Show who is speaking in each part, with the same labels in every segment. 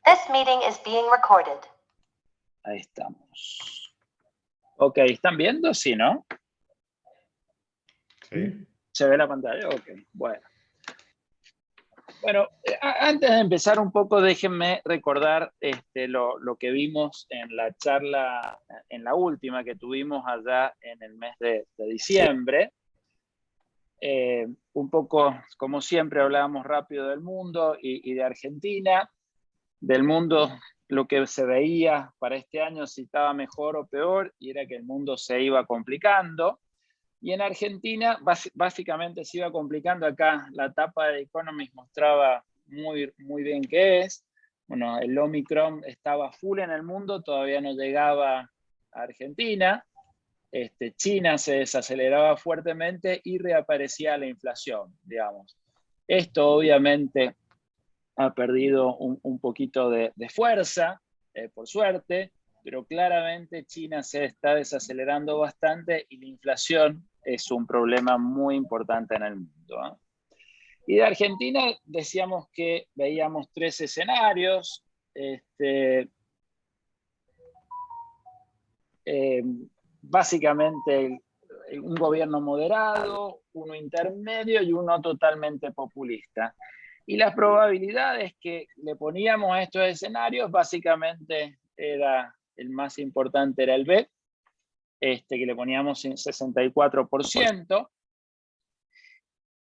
Speaker 1: This meeting is being recorded.
Speaker 2: Ahí estamos. Ok, ¿están viendo? Sí, ¿no?
Speaker 3: Sí.
Speaker 2: ¿Se ve la pantalla? Ok, bueno. Bueno, antes de empezar un poco, déjenme recordar lo que vimos en la charla, en la última que tuvimos allá en el mes de diciembre. Un poco, como siempre, hablábamos rápido del mundo y de Argentina. Del mundo, lo que se veía para este año, si estaba mejor o peor, y era que el mundo se iba complicando. Y en Argentina, básicamente se iba complicando. Acá la tapa de Economist mostraba muy bien qué es. Bueno, el Omicron estaba full en el mundo, todavía no llegaba a Argentina. China se desaceleraba fuertemente y reaparecía la inflación, digamos. Esto obviamente ha perdido un poquito de fuerza, por suerte, pero claramente China se está desacelerando bastante y la inflación es un problema muy importante en el mundo, ¿eh? Y de Argentina decíamos que veíamos tres escenarios. Básicamente un gobierno moderado, uno intermedio y uno totalmente populista. Y las probabilidades que le poníamos a estos escenarios, básicamente el más importante era el B, que le poníamos en 64%,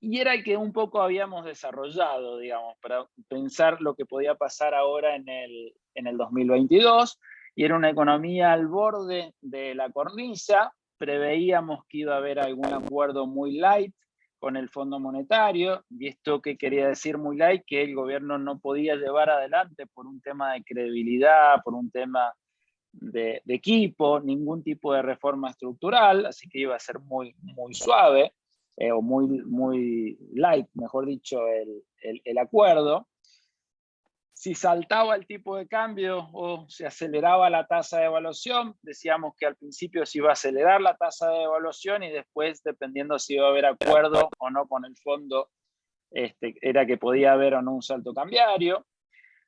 Speaker 2: y era el que un poco habíamos desarrollado, digamos, para pensar lo que podía pasar ahora en el 2022, y era una economía al borde de la cornisa. Preveíamos que iba a haber algún acuerdo muy light con el Fondo Monetario, y esto que quería decir muy light, que el gobierno no podía llevar adelante por un tema de credibilidad, por un tema de equipo, ningún tipo de reforma estructural, así que iba a ser muy suave, o muy light, mejor dicho, el acuerdo. Si saltaba el tipo de cambio o se aceleraba la tasa de devaluación, decíamos que al principio se iba a acelerar la tasa de devaluación y después, dependiendo si iba a haber acuerdo o no con el fondo, era que podía haber o no un salto cambiario.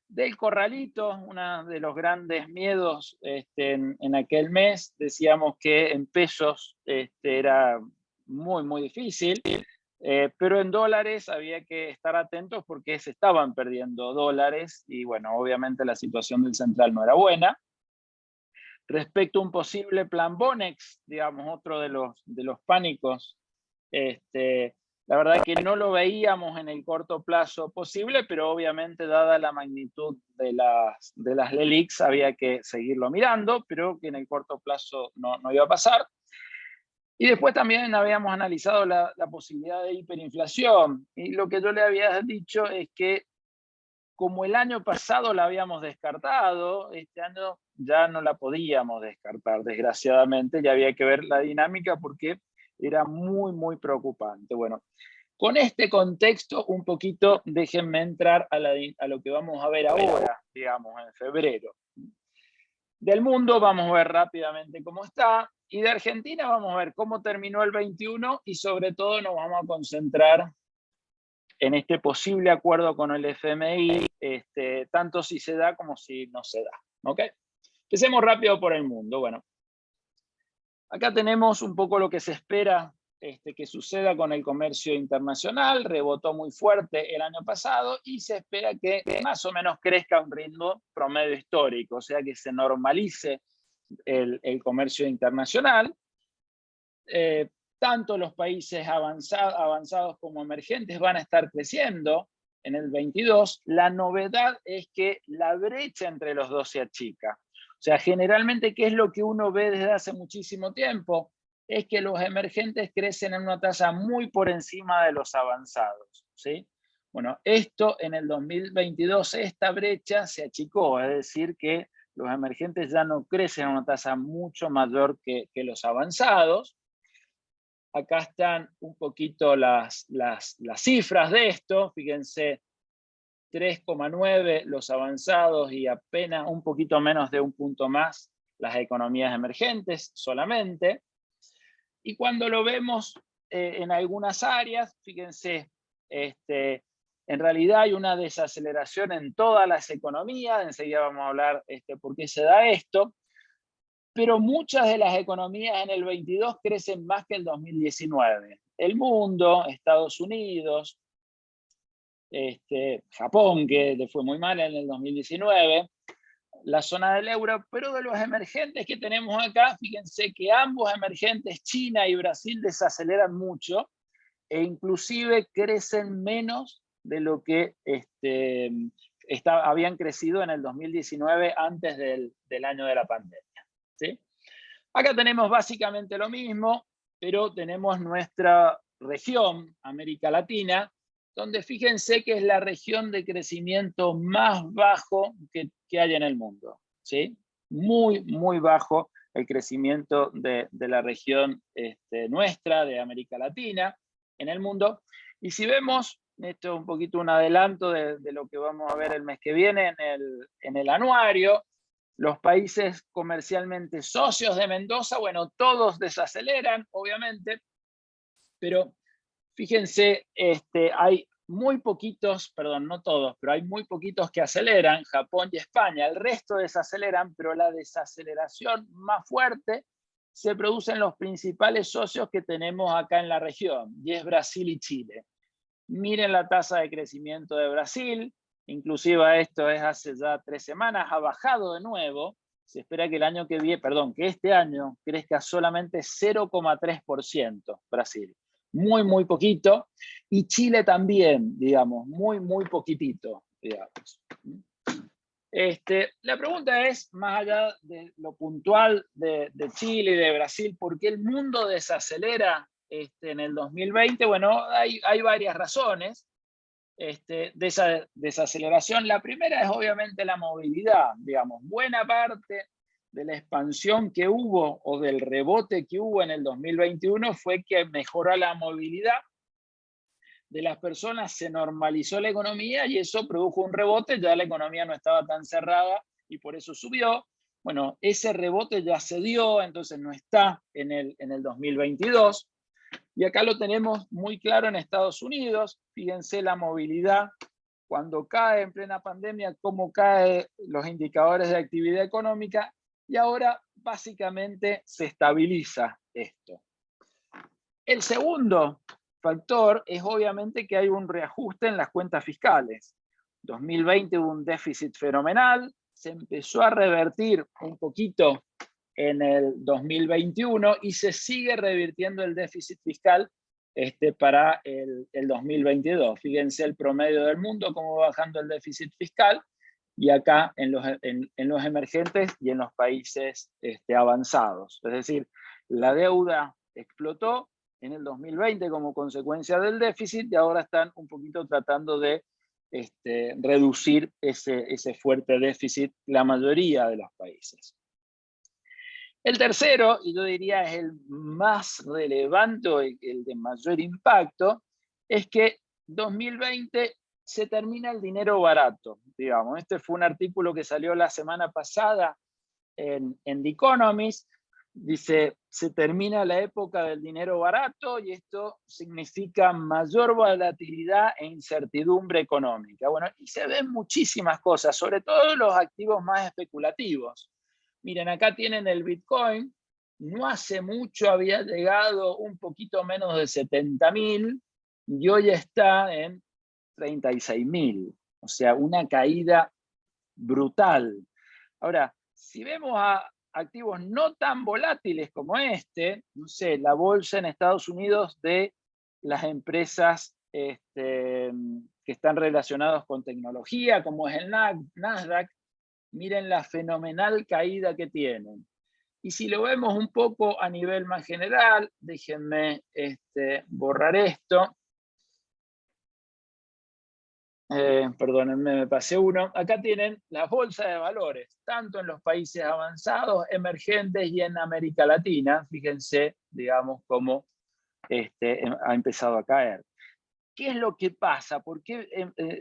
Speaker 2: Del corralito, uno de los grandes miedos en aquel mes, decíamos que en pesos era muy difícil, pero en dólares había que estar atentos porque se estaban perdiendo dólares y bueno, obviamente la situación del central no era buena. Respecto a un posible plan Bonex, digamos, otro de los pánicos, la verdad que no lo veíamos en el corto plazo posible, pero obviamente dada la magnitud de las LELIQs había que seguirlo mirando, pero que en el corto plazo no iba a pasar. Y después también habíamos analizado la posibilidad de hiperinflación, y lo que yo le había dicho es que como el año pasado la habíamos descartado, este año ya no la podíamos descartar, desgraciadamente, ya había que ver la dinámica porque era muy preocupante. Bueno, con este contexto, un poquito, déjenme entrar a lo que vamos a ver ahora, digamos, en febrero. Del mundo vamos a ver rápidamente cómo está, y de Argentina vamos a ver cómo terminó el 21 y sobre todo nos vamos a concentrar en este posible acuerdo con el FMI, tanto si se da como si no se da. ¿Ok? Empecemos rápido por el mundo. Bueno, acá tenemos un poco lo que se espera que suceda con el comercio internacional. Rebotó muy fuerte el año pasado y se espera que más o menos crezca a un ritmo promedio histórico, o sea que se normalice el comercio internacional. Tanto los países avanzados como emergentes van a estar creciendo en el 22. La novedad es que la brecha entre los dos se achica. O sea, generalmente, ¿qué es lo que uno ve desde hace muchísimo tiempo? Es que los emergentes crecen en una tasa muy por encima de los avanzados, ¿sí? Bueno, esto en el 2022, esta brecha se achicó, es decir, que los emergentes ya no crecen a una tasa mucho mayor que los avanzados. Acá están un poquito las cifras de esto. Fíjense, 3,9 los avanzados y apenas un poquito menos de un punto más las economías emergentes solamente. Y cuando lo vemos en algunas áreas, fíjense, En realidad hay una desaceleración en todas las economías, enseguida vamos a hablar por qué se da esto, pero muchas de las economías en el 22 crecen más que el 2019. El mundo, Estados Unidos, Japón, que le fue muy mal en el 2019, la zona del euro, pero de los emergentes que tenemos acá, fíjense que ambos emergentes, China y Brasil, desaceleran mucho e inclusive crecen menos de lo que habían crecido en el 2019 antes del año de la pandemia. ¿Sí? Acá tenemos básicamente lo mismo, pero tenemos nuestra región, América Latina, donde fíjense que es la región de crecimiento más bajo que hay en el mundo. ¿Sí? Muy, muy bajo el crecimiento de la región nuestra, de América Latina, en el mundo. Y si vemos, esto es un poquito un adelanto de lo que vamos a ver el mes que viene en el anuario, los países comercialmente socios de Mendoza, bueno, todos desaceleran, obviamente, pero fíjense, hay muy poquitos, perdón, no todos, pero hay muy poquitos que aceleran, Japón y España, el resto desaceleran, pero la desaceleración más fuerte se produce en los principales socios que tenemos acá en la región, y es Brasil y Chile. Miren la tasa de crecimiento de Brasil, inclusive esto es hace ya 3 semanas, ha bajado de nuevo, se espera que el año que viene, perdón, que este año crezca solamente 0,3% Brasil. Muy, muy poquito. Y Chile también, digamos, muy, muy poquitito, digamos. La pregunta es, más allá de lo puntual de Chile y de Brasil, ¿por qué el mundo desacelera en el 2020? Bueno, hay varias razones de esa desaceleración. La primera es obviamente la movilidad, digamos, buena parte de la expansión que hubo o del rebote que hubo en el 2021 fue que mejoró la movilidad de las personas, se normalizó la economía y eso produjo un rebote, ya la economía no estaba tan cerrada y por eso subió. Bueno, ese rebote ya se dio, entonces no está en el 2022. Y acá lo tenemos muy claro en Estados Unidos. Fíjense la movilidad, cuando cae en plena pandemia, cómo caen los indicadores de actividad económica, y ahora básicamente se estabiliza esto. El segundo factor es obviamente que hay un reajuste en las cuentas fiscales. 2020 hubo un déficit fenomenal, se empezó a revertir un poquito en el 2021 y se sigue revirtiendo el déficit fiscal para el 2022. Fíjense el promedio del mundo, cómo va bajando el déficit fiscal, y acá en los emergentes y en los países avanzados. Es decir, la deuda explotó en el 2020 como consecuencia del déficit y ahora están un poquito tratando de reducir ese fuerte déficit la mayoría de los países. El tercero, y yo diría es el más relevante, el de mayor impacto, es que 2020 se termina el dinero barato, digamos. Este fue un artículo que salió la semana pasada en The Economist. Dice, se termina la época del dinero barato y esto significa mayor volatilidad e incertidumbre económica. Bueno, y se ven muchísimas cosas, sobre todo los activos más especulativos. Miren, acá tienen el Bitcoin, no hace mucho había llegado un poquito menos de 70.000 y hoy está en 36.000, o sea, una caída brutal. Ahora, si vemos a activos no tan volátiles como no sé, la bolsa en Estados Unidos de las empresas que están relacionadas con tecnología, como es el Nasdaq, miren la fenomenal caída que tienen. Y si lo vemos un poco a nivel más general, déjenme borrar esto. Perdónenme, me pasé uno. Acá tienen las bolsas de valores, tanto en los países avanzados, emergentes y en América Latina. Fíjense, digamos, cómo ha empezado a caer. ¿Qué es lo que pasa? ¿Por qué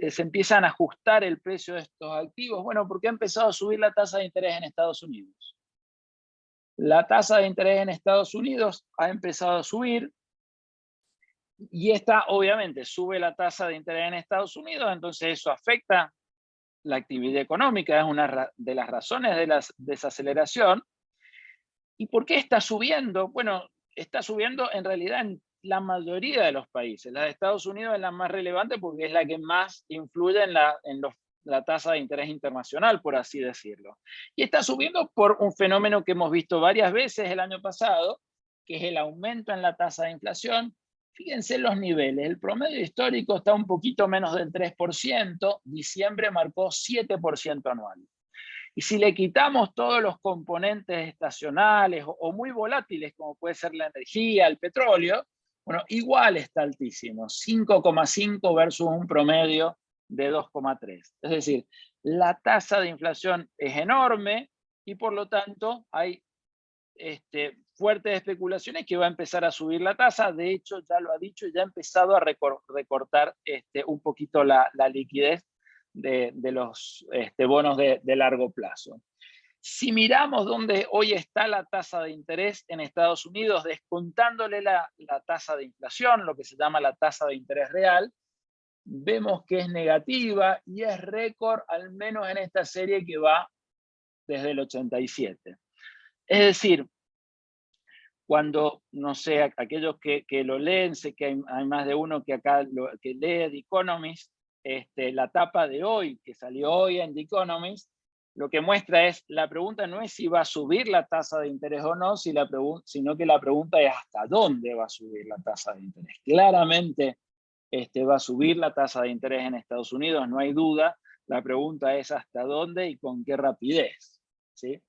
Speaker 2: se empiezan a ajustar el precio de estos activos? Bueno, porque ha empezado a subir la tasa de interés en Estados Unidos. La tasa de interés en Estados Unidos ha empezado a subir Y esta obviamente sube la tasa de interés en Estados Unidos, entonces eso afecta la actividad económica, es una de las razones de la desaceleración. ¿Y por qué está subiendo? Bueno, está subiendo en realidad en la mayoría de los países. La de Estados Unidos es la más relevante porque es la que más influye en la tasa de interés internacional, por así decirlo. Y está subiendo por un fenómeno que hemos visto varias veces el año pasado, que es el aumento en la tasa de inflación. Fíjense los niveles, el promedio histórico está un poquito menos del 3%, diciembre marcó 7% anual. Y si le quitamos todos los componentes estacionales o muy volátiles, como puede ser la energía, el petróleo, bueno, igual está altísimo, 5,5 versus un promedio de 2,3. Es decir, la tasa de inflación es enorme y por lo tanto hay fuertes especulaciones que va a empezar a subir la tasa. De hecho, ya lo ha dicho, ya ha empezado a recortar un poquito la liquidez de los bonos de largo plazo. Si miramos dónde hoy está la tasa de interés en Estados Unidos, descontándole la tasa de inflación, lo que se llama la tasa de interés real, vemos que es negativa y es récord, al menos en esta serie que va desde el 87. Es decir, cuando, no sé, aquellos que lo leen, sé que hay más de uno que acá que lee The Economist, la tapa de hoy, que salió hoy en The Economist, lo que muestra es, la pregunta no es si va a subir la tasa de interés o no, sino que la pregunta es hasta dónde va a subir la tasa de interés. Claramente va a subir la tasa de interés en Estados Unidos, no hay duda. La pregunta es hasta dónde y con qué rapidez, ¿sí?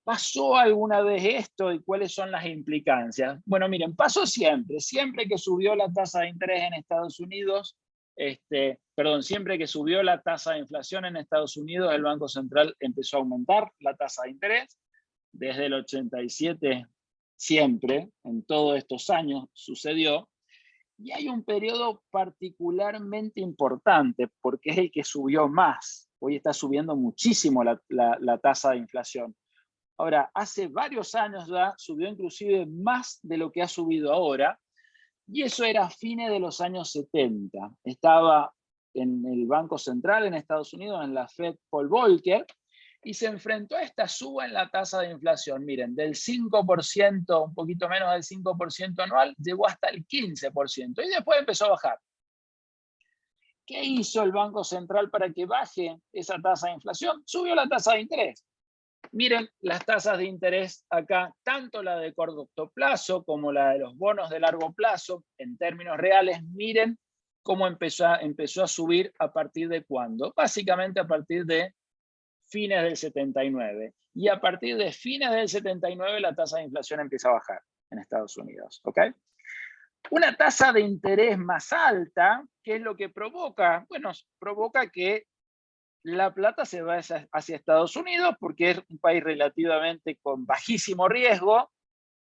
Speaker 2: ¿Pasó alguna vez esto y cuáles son las implicancias? Bueno, miren, pasó siempre que subió la tasa de interés en Estados Unidos, siempre que subió la tasa de inflación en Estados Unidos, el Banco Central empezó a aumentar la tasa de interés. Desde el 87, siempre, en todos estos años, sucedió. Y hay un periodo particularmente importante, porque es el que subió más. Hoy está subiendo muchísimo la tasa de inflación. Ahora, hace varios años ya subió inclusive más de lo que ha subido ahora, y eso era a fines de los años 70. Estaba en el Banco Central en Estados Unidos, en la Fed, Paul Volcker, y se enfrentó a esta suba en la tasa de inflación. Miren, del 5%, un poquito menos del 5% anual, llegó hasta el 15%, y después empezó a bajar. ¿Qué hizo el Banco Central para que baje esa tasa de inflación? Subió la tasa de interés. Miren las tasas de interés acá, tanto la de corto plazo como la de los bonos de largo plazo, en términos reales, miren cómo empezó a subir a partir de cuándo. Básicamente a partir de fines del 79. Y a partir de fines del 79 la tasa de inflación empieza a bajar en Estados Unidos. ¿Okay? Una tasa de interés más alta, ¿qué es lo que provoca? Bueno, provoca que la plata se va hacia Estados Unidos porque es un país relativamente con bajísimo riesgo,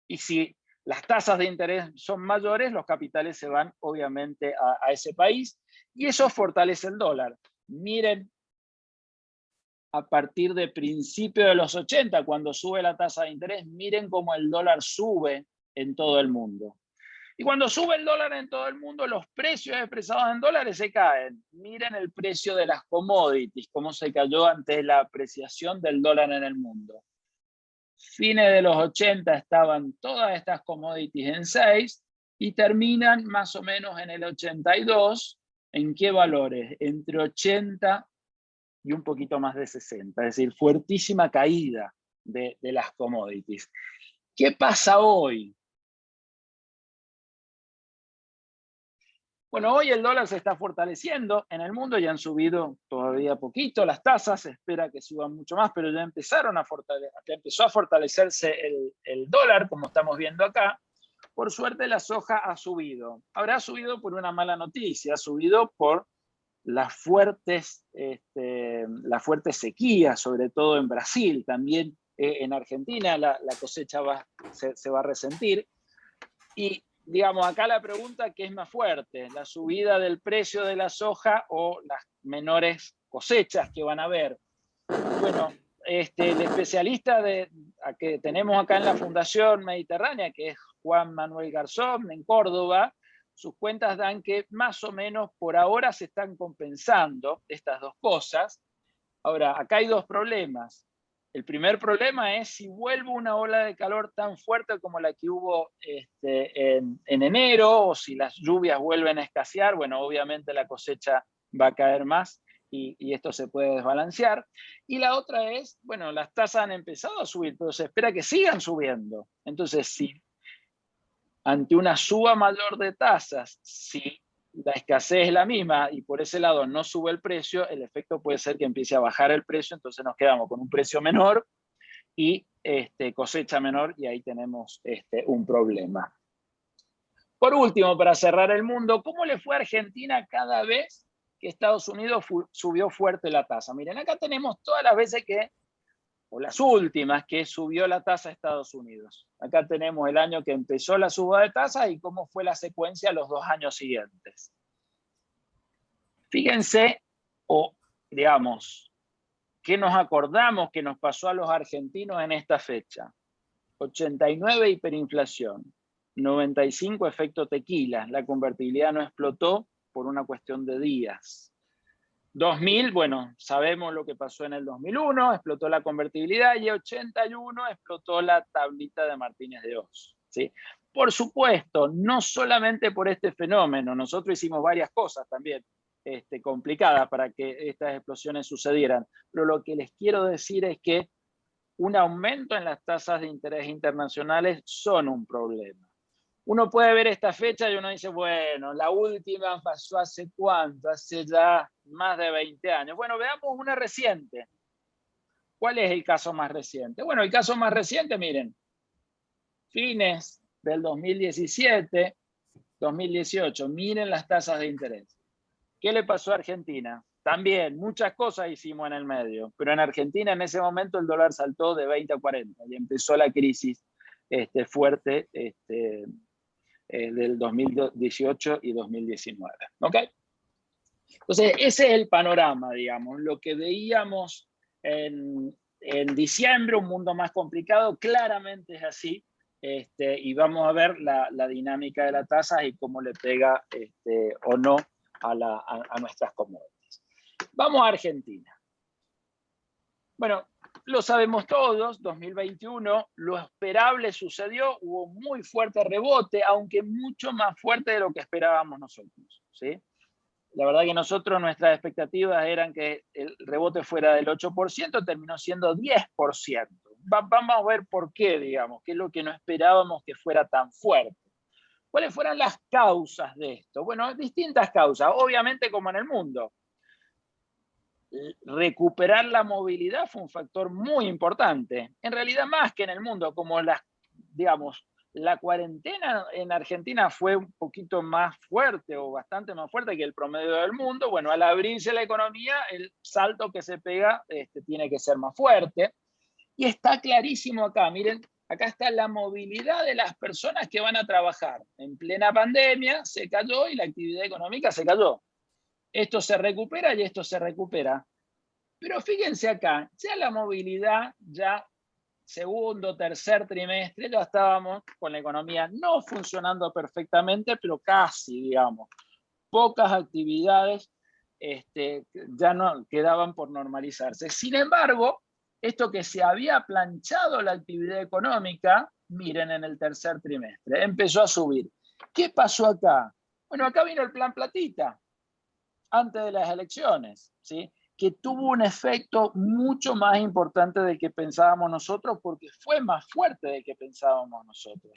Speaker 2: y si las tasas de interés son mayores, los capitales se van obviamente a ese país, y eso fortalece el dólar. Miren, a partir de principios de los 80, cuando sube la tasa de interés, miren cómo el dólar sube en todo el mundo. Y cuando sube el dólar en todo el mundo, los precios expresados en dólares se caen. Miren el precio de las commodities, cómo se cayó ante la apreciación del dólar en el mundo. Fines de los 80 estaban todas estas commodities en 6 y terminan más o menos en el 82. ¿En qué valores? Entre 80 y un poquito más de 60. Es decir, fuertísima caída de las commodities. ¿Qué pasa hoy? Bueno, hoy el dólar se está fortaleciendo en el mundo, ya han subido todavía poquito las tasas, se espera que suban mucho más, pero ya empezó a fortalecerse el dólar, como estamos viendo acá. Por suerte la soja ha subido. Ahora ha subido por una mala noticia, ha subido por las fuertes sequías, sobre todo en Brasil, también en Argentina la cosecha se va a resentir. Y digamos, acá la pregunta, ¿qué es más fuerte? ¿La subida del precio de la soja o las menores cosechas que van a haber? Bueno, el especialista que tenemos acá en la Fundación Mediterránea, que es Juan Manuel Garzón en Córdoba, sus cuentas dan que más o menos por ahora se están compensando estas dos cosas. Ahora, acá hay dos problemas. El primer problema es si vuelve una ola de calor tan fuerte como la que hubo en enero, o si las lluvias vuelven a escasear, bueno, obviamente la cosecha va a caer más y esto se puede desbalancear. Y la otra es, bueno, las tasas han empezado a subir, pero se espera que sigan subiendo. Entonces, si ante una suba mayor de tasas, si la escasez es la misma y por ese lado no sube el precio, el efecto puede ser que empiece a bajar el precio, entonces nos quedamos con un precio menor y cosecha menor, y ahí tenemos un problema. Por último, para cerrar el mundo, ¿cómo le fue a Argentina cada vez que Estados Unidos subió fuerte la tasa? Miren, acá tenemos todas las veces que, o las últimas, que subió la tasa a Estados Unidos. Acá tenemos el año que empezó la suba de tasa y cómo fue la secuencia los 2 años siguientes. Fíjense, o digamos, ¿qué nos acordamos que nos pasó a los argentinos en esta fecha? 89 hiperinflación, 95 efecto tequila, la convertibilidad no explotó por una cuestión de días. 2000, bueno, sabemos lo que pasó en el 2001, explotó la convertibilidad, y 81 explotó la tablita de Martínez de Oz, ¿sí? Por supuesto, no solamente por este fenómeno, nosotros hicimos varias cosas también complicadas para que estas explosiones sucedieran, pero lo que les quiero decir es que un aumento en las tasas de interés internacionales son un problema. Uno puede ver esta fecha y uno dice, bueno, la última pasó hace cuánto, hace ya más de 20 años. Bueno, veamos una reciente. ¿Cuál es el caso más reciente? Bueno, el caso más reciente, miren, fines del 2017, 2018, miren las tasas de interés. ¿Qué le pasó a Argentina? También, muchas cosas hicimos en el medio, pero en Argentina en ese momento el dólar saltó de 20 a 40 y empezó la crisis fuerte del 2018 y 2019. ¿Ok? Entonces, ese es el panorama, digamos, lo que veíamos en diciembre, un mundo más complicado, claramente es así, y vamos a ver la dinámica de la tasa y cómo le pega o no a nuestras commodities. Vamos a Argentina. Bueno, lo sabemos todos, 2021, lo esperable sucedió, hubo muy fuerte rebote, aunque mucho más fuerte de lo que esperábamos nosotros, ¿sí? La verdad que nosotros, nuestras expectativas eran que el rebote fuera del 8%, terminó siendo 10%. Vamos a ver por qué, digamos, qué es lo que no esperábamos que fuera tan fuerte. ¿Cuáles fueron las causas de esto? Bueno, distintas causas, obviamente como en el mundo. Recuperar la movilidad fue un factor muy importante. En realidad más que en el mundo, como digamos, la cuarentena en Argentina fue un poquito más fuerte o bastante más fuerte que el promedio del mundo. Bueno, al abrirse la economía, el salto que se pega tiene que ser más fuerte. Y está clarísimo acá, miren, acá está la movilidad de las personas que van a trabajar. En plena pandemia se cayó y la actividad económica se cayó. Esto se recupera y esto se recupera. Pero fíjense acá, ya la movilidad, ya segundo, tercer trimestre, ya estábamos con la economía no funcionando perfectamente, pero casi, digamos. Pocas actividades ya no quedaban por normalizarse. Sin embargo, esto que se había planchado la actividad económica, miren en el tercer trimestre, empezó a subir. ¿Qué pasó acá? Bueno, acá vino el plan Platita, antes de las elecciones, ¿sí? Que tuvo un efecto mucho más importante del que pensábamos nosotros, porque fue más fuerte del que pensábamos nosotros.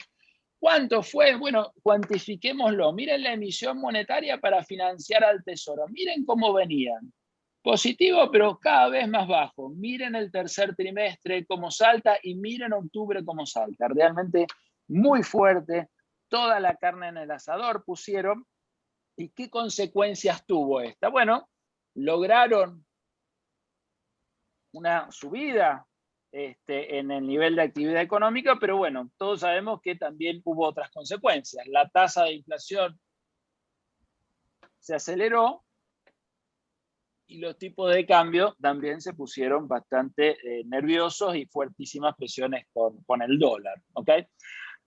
Speaker 2: ¿Cuánto fue? Bueno, cuantifiquémoslo. Miren la emisión monetaria para financiar al Tesoro. Miren cómo venían. Positivo, pero cada vez más bajo. Miren el tercer trimestre cómo salta y miren octubre cómo salta. Realmente muy fuerte. Toda la carne en el asador pusieron. ¿Y qué consecuencias tuvo esta? Bueno, lograron una subida en el nivel de actividad económica, pero bueno, todos sabemos que también hubo otras consecuencias. La tasa de inflación se aceleró y los tipos de cambio también se pusieron bastante nerviosos y fuertísimas presiones con el dólar. ¿Okay?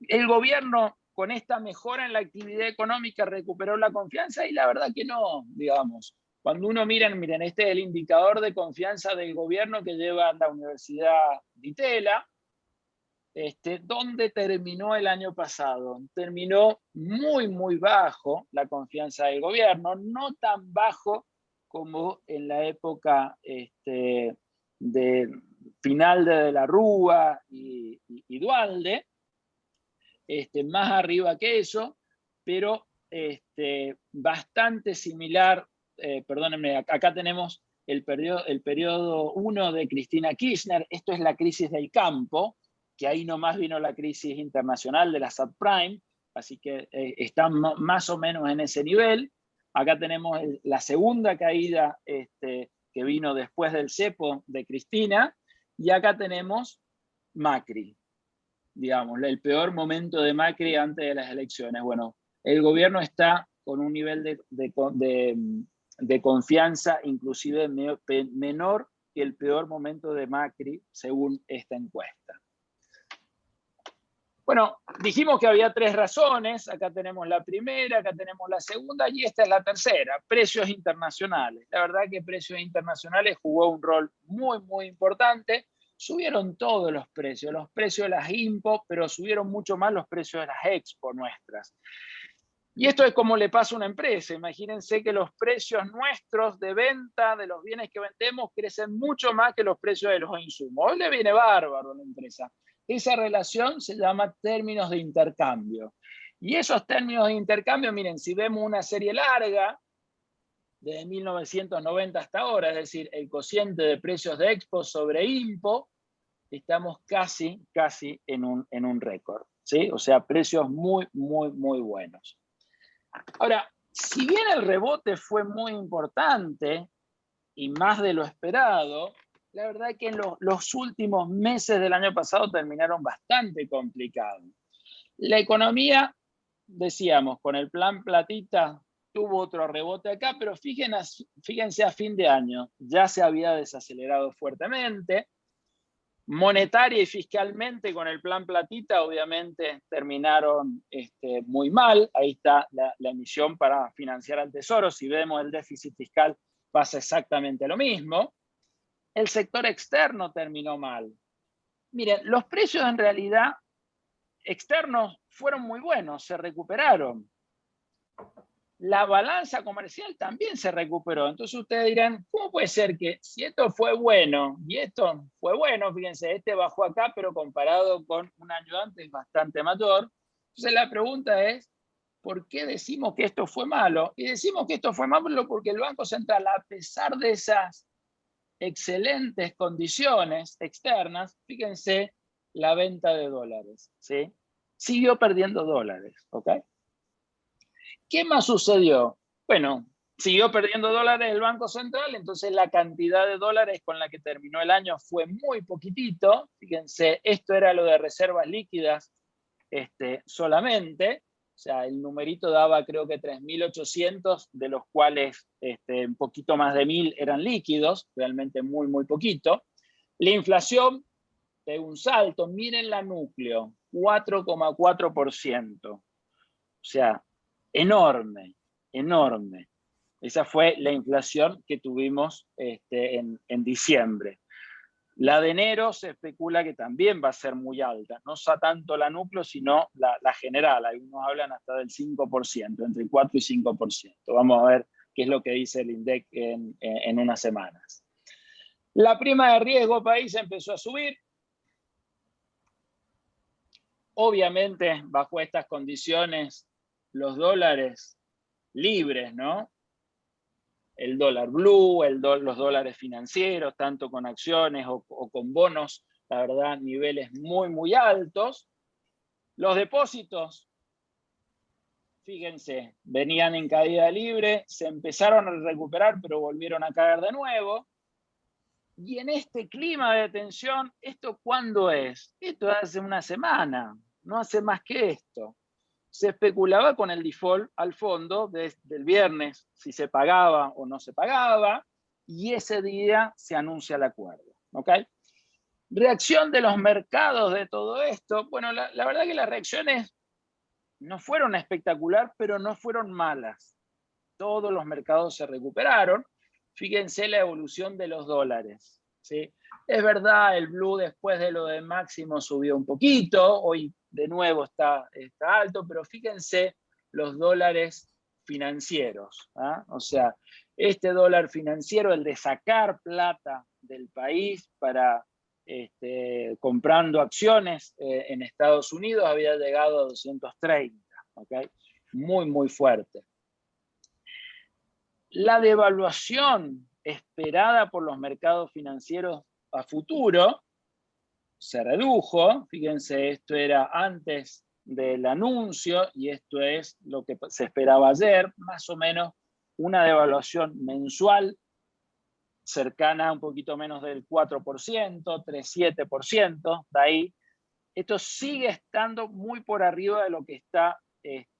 Speaker 2: El gobierno, con esta mejora en la actividad económica, recuperó la confianza, y la verdad que no, digamos. Cuando uno miren, este es el indicador de confianza del gobierno que lleva la Universidad Di Tella. ¿Dónde terminó el año pasado? Terminó muy, muy bajo la confianza del gobierno, no tan bajo como en la época de final de la Rúa y Duhalde, más arriba que eso, pero bastante similar. Perdónenme, acá tenemos el periodo 1 de Cristina Kirchner. Esto es la crisis del campo, que ahí nomás vino la crisis internacional de la subprime, así que están más o menos en ese nivel. Acá tenemos la segunda caída que vino después del cepo de Cristina, y acá tenemos Macri, digamos, el peor momento de Macri antes de las elecciones. Bueno, el gobierno está con un nivel de confianza inclusive menor que el peor momento de Macri, según esta encuesta. Bueno, dijimos que había 3 razones. Acá tenemos la primera, acá tenemos la segunda, y esta es la tercera: precios internacionales. La verdad que precios internacionales jugó un rol muy, muy importante. Subieron todos los precios de las IMPO, pero subieron mucho más los precios de las Expo nuestras. Y esto es como le pasa a una empresa. Imagínense que los precios nuestros de venta de los bienes que vendemos crecen mucho más que los precios de los insumos. Hoy le viene bárbaro a la empresa. Esa relación se llama términos de intercambio. Y esos términos de intercambio, miren, si vemos una serie larga, desde 1990 hasta ahora, es decir, el cociente de precios de Expo sobre IMPO, estamos casi en un récord, ¿sí? O sea, precios muy, muy, muy buenos. Ahora, si bien el rebote fue muy importante y más de lo esperado, la verdad es que los últimos meses del año pasado terminaron bastante complicados. La economía, decíamos, con el plan Platita tuvo otro rebote acá, pero fíjense a fin de año, ya se había desacelerado fuertemente. Monetaria y fiscalmente, con el plan Platita, obviamente terminaron muy mal. Ahí está la emisión para financiar al Tesoro. Si vemos el déficit fiscal, pasa exactamente lo mismo. El sector externo terminó mal. Miren, los precios en realidad externos fueron muy buenos, se recuperaron. La balanza comercial también se recuperó. Entonces ustedes dirán, ¿cómo puede ser que si esto fue bueno y esto fue bueno? Fíjense, bajó acá, pero comparado con un año antes, bastante mayor. Entonces la pregunta es, ¿por qué decimos que esto fue malo? Y decimos que esto fue malo porque el Banco Central, a pesar de esas excelentes condiciones externas, fíjense la venta de dólares, ¿sí? Siguió perdiendo dólares, ¿ok? ¿Qué más sucedió? Bueno, siguió perdiendo dólares el Banco Central, entonces la cantidad de dólares con la que terminó el año fue muy poquitito. Fíjense, esto era lo de reservas líquidas solamente. O sea, el numerito daba creo que 3.800, de los cuales un poquito más de 1.000 eran líquidos, realmente muy, muy poquito. La inflación de un salto, miren la núcleo, 4,4%. O sea, enorme, enorme. Esa fue la inflación que tuvimos en diciembre. La de enero se especula que también va a ser muy alta, no tanto la núcleo, sino la general. Algunos hablan hasta del 5%, entre 4 y 5%. Vamos a ver qué es lo que dice el INDEC en unas semanas. La prima de riesgo país empezó a subir. Obviamente, bajo estas condiciones, los dólares libres, ¿no? El dólar blue, los dólares financieros, tanto con acciones o con bonos, la verdad, niveles muy, muy altos. Los depósitos, fíjense, venían en caída libre, se empezaron a recuperar, pero volvieron a caer de nuevo. Y en este clima de tensión, ¿esto cuándo es? Esto hace una semana, no hace más que esto. Se especulaba con el default al fondo del viernes, si se pagaba o no se pagaba, y ese día se anuncia el acuerdo, ¿ok? Reacción de los mercados de todo esto. Bueno, la verdad que las reacciones no fueron espectacular, pero no fueron malas. Todos los mercados se recuperaron. Fíjense la evolución de los dólares, ¿sí? Es verdad, el blue después de lo de Máximo subió un poquito, hoy de nuevo está alto, pero fíjense los dólares financieros, ¿ah? O sea, este dólar financiero, el de sacar plata del país para comprando acciones en Estados Unidos, había llegado a 230, ¿okay? Muy, muy fuerte. La devaluación esperada por los mercados financieros a futuro se redujo. Fíjense, esto era antes del anuncio y esto es lo que se esperaba ayer, más o menos una devaluación mensual cercana a un poquito menos del 4%, 3,7%, de ahí. Esto sigue estando muy por arriba de lo que está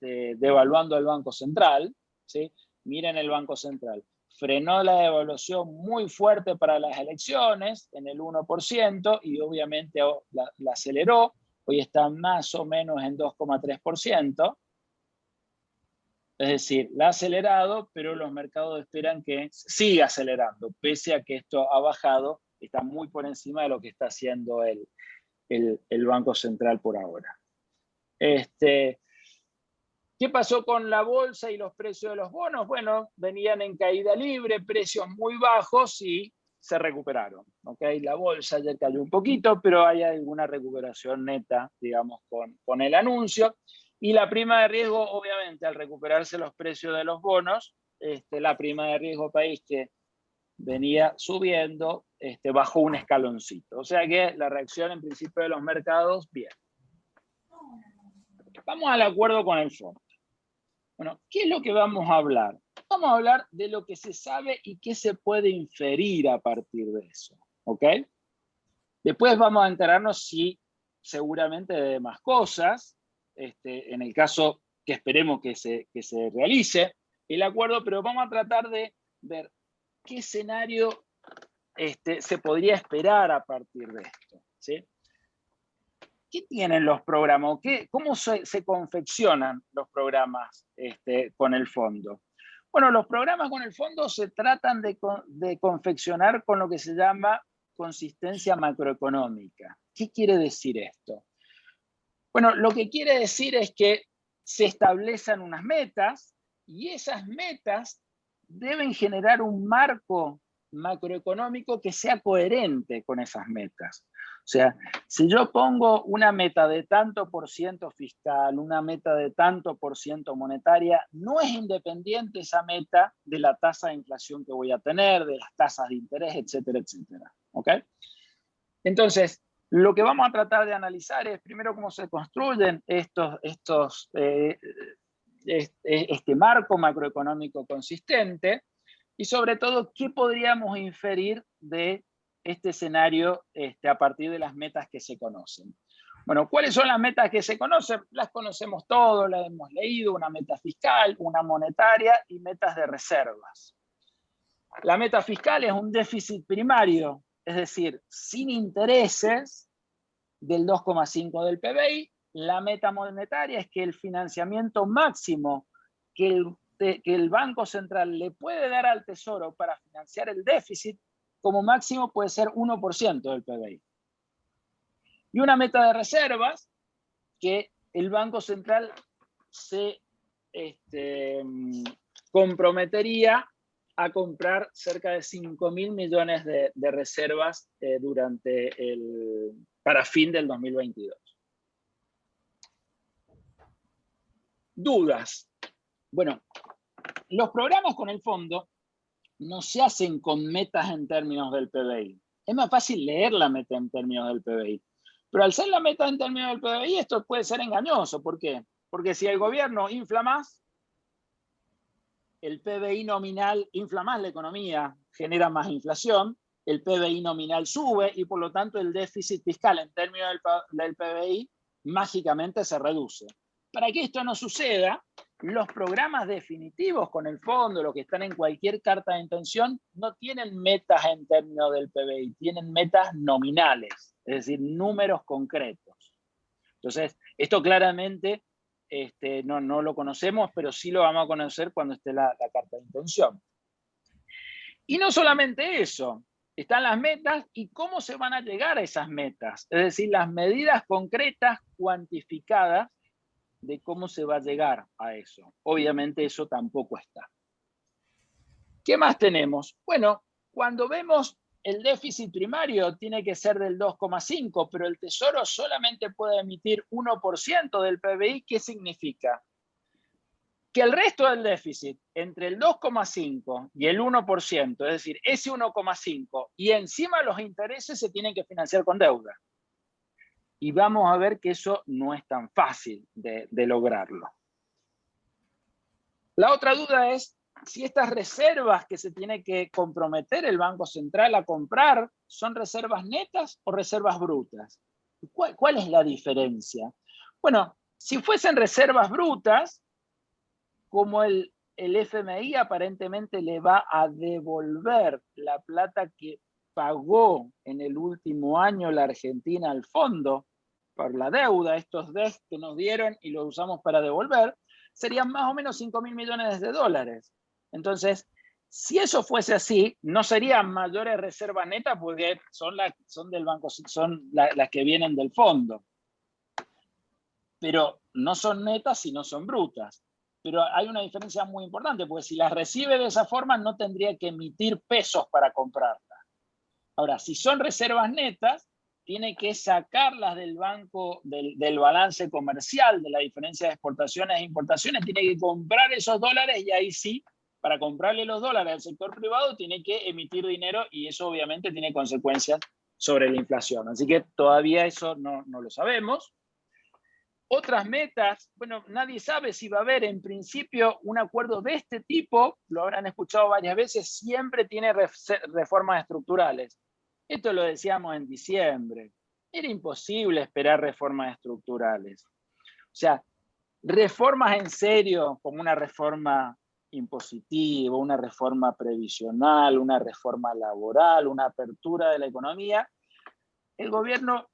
Speaker 2: devaluando el Banco Central, ¿sí? Miren el Banco Central. Frenó la devaluación muy fuerte para las elecciones, en el 1%, y obviamente la aceleró. Hoy está más o menos en 2,3%. Es decir, la ha acelerado, pero los mercados esperan que siga acelerando, pese a que esto ha bajado, está muy por encima de lo que está haciendo el Banco Central por ahora. ¿Qué pasó con la bolsa y los precios de los bonos? Bueno, venían en caída libre, precios muy bajos y se recuperaron. ¿Okay? La bolsa ya cayó un poquito, pero hay alguna recuperación neta, digamos, con el anuncio. Y la prima de riesgo, obviamente, al recuperarse los precios de los bonos, la prima de riesgo país que venía subiendo, bajó un escaloncito. O sea que la reacción en principio de los mercados, bien. Vamos al acuerdo con el fondo. Bueno, ¿qué es lo que vamos a hablar? Vamos a hablar de lo que se sabe y qué se puede inferir a partir de eso. ¿Ok? Después vamos a enterarnos si seguramente de más cosas, en el caso que esperemos que se realice el acuerdo, pero vamos a tratar de ver qué escenario se podría esperar a partir de esto, ¿sí? ¿Qué tienen los programas? ¿Cómo se confeccionan los programas con el fondo? Bueno, los programas con el fondo se tratan de confeccionar con lo que se llama consistencia macroeconómica. ¿Qué quiere decir esto? Bueno, lo que quiere decir es que se establecen unas metas y esas metas deben generar un marco macroeconómico que sea coherente con esas metas. O sea, si yo pongo una meta de tanto por ciento fiscal, una meta de tanto por ciento monetaria, no es independiente esa meta de la tasa de inflación que voy a tener, de las tasas de interés, etcétera, etcétera. ¿Ok? Entonces, lo que vamos a tratar de analizar es primero cómo se construyen este marco macroeconómico consistente y sobre todo qué podríamos inferir de este escenario a partir de las metas que se conocen. Bueno, ¿cuáles son las metas que se conocen? Las conocemos todos, las hemos leído, una meta fiscal, una monetaria y metas de reservas. La meta fiscal es un déficit primario, es decir, sin intereses del 2,5 del PBI. La meta monetaria es que el financiamiento máximo que el Banco Central le puede dar al Tesoro para financiar el déficit, como máximo puede ser 1% del PBI. Y una meta de reservas que el Banco Central se comprometería a comprar cerca de 5.000 millones de reservas para fin del 2022. Dudas. Bueno, los programas con el fondo no se hacen con metas en términos del PBI. Es más fácil leer la meta en términos del PBI. Pero al ser la meta en términos del PBI, esto puede ser engañoso. ¿Por qué? Porque si el gobierno infla más, el PBI nominal infla más la economía, genera más inflación, el PBI nominal sube y por lo tanto el déficit fiscal en términos del PBI mágicamente se reduce. Para que esto no suceda, Los programas definitivos con el fondo, los que están en cualquier carta de intención, no tienen metas en términos del PBI, tienen metas nominales, es decir, números concretos. Entonces, esto claramente no lo conocemos, pero sí lo vamos a conocer cuando esté la carta de intención. Y no solamente eso, están las metas y cómo se van a llegar a esas metas, es decir, las medidas concretas, cuantificadas, de cómo se va a llegar a eso. Obviamente eso tampoco está. ¿Qué más tenemos? Bueno, cuando vemos el déficit primario tiene que ser del 2,5, pero el Tesoro solamente puede emitir 1% del PBI. ¿Qué significa? Que el resto del déficit, entre el 2,5 y el 1%, es decir, ese 1,5 y encima los intereses se tienen que financiar con deuda. Y vamos a ver que eso no es tan fácil de lograrlo. La otra duda es si estas reservas que se tiene que comprometer el Banco Central a comprar son reservas netas o reservas brutas. ¿Cuál es la diferencia? Bueno, si fuesen reservas brutas, como el FMI aparentemente le va a devolver la plata que pagó en el último año la Argentina al fondo por la deuda, estos DES que nos dieron y los usamos para devolver, serían más o menos 5.000 millones de dólares. Entonces, si eso fuese así, no serían mayores reservas netas porque son del banco, son las que vienen del fondo. Pero no son netas si no son brutas. Pero hay una diferencia muy importante, porque si las recibe de esa forma no tendría que emitir pesos para comprarlas. Ahora, si son reservas netas, tiene que sacarlas del banco, del balance comercial, de la diferencia de exportaciones e importaciones, tiene que comprar esos dólares y ahí sí, para comprarle los dólares al sector privado, tiene que emitir dinero y eso obviamente tiene consecuencias sobre la inflación. Así que todavía eso no lo sabemos. Otras metas, bueno, nadie sabe si va a haber en principio un acuerdo de este tipo, lo habrán escuchado varias veces, siempre tiene reformas estructurales. Esto lo decíamos en diciembre. Era imposible esperar reformas estructurales. O sea, reformas en serio, como una reforma impositiva, una reforma previsional, una reforma laboral, una apertura de la economía, el gobierno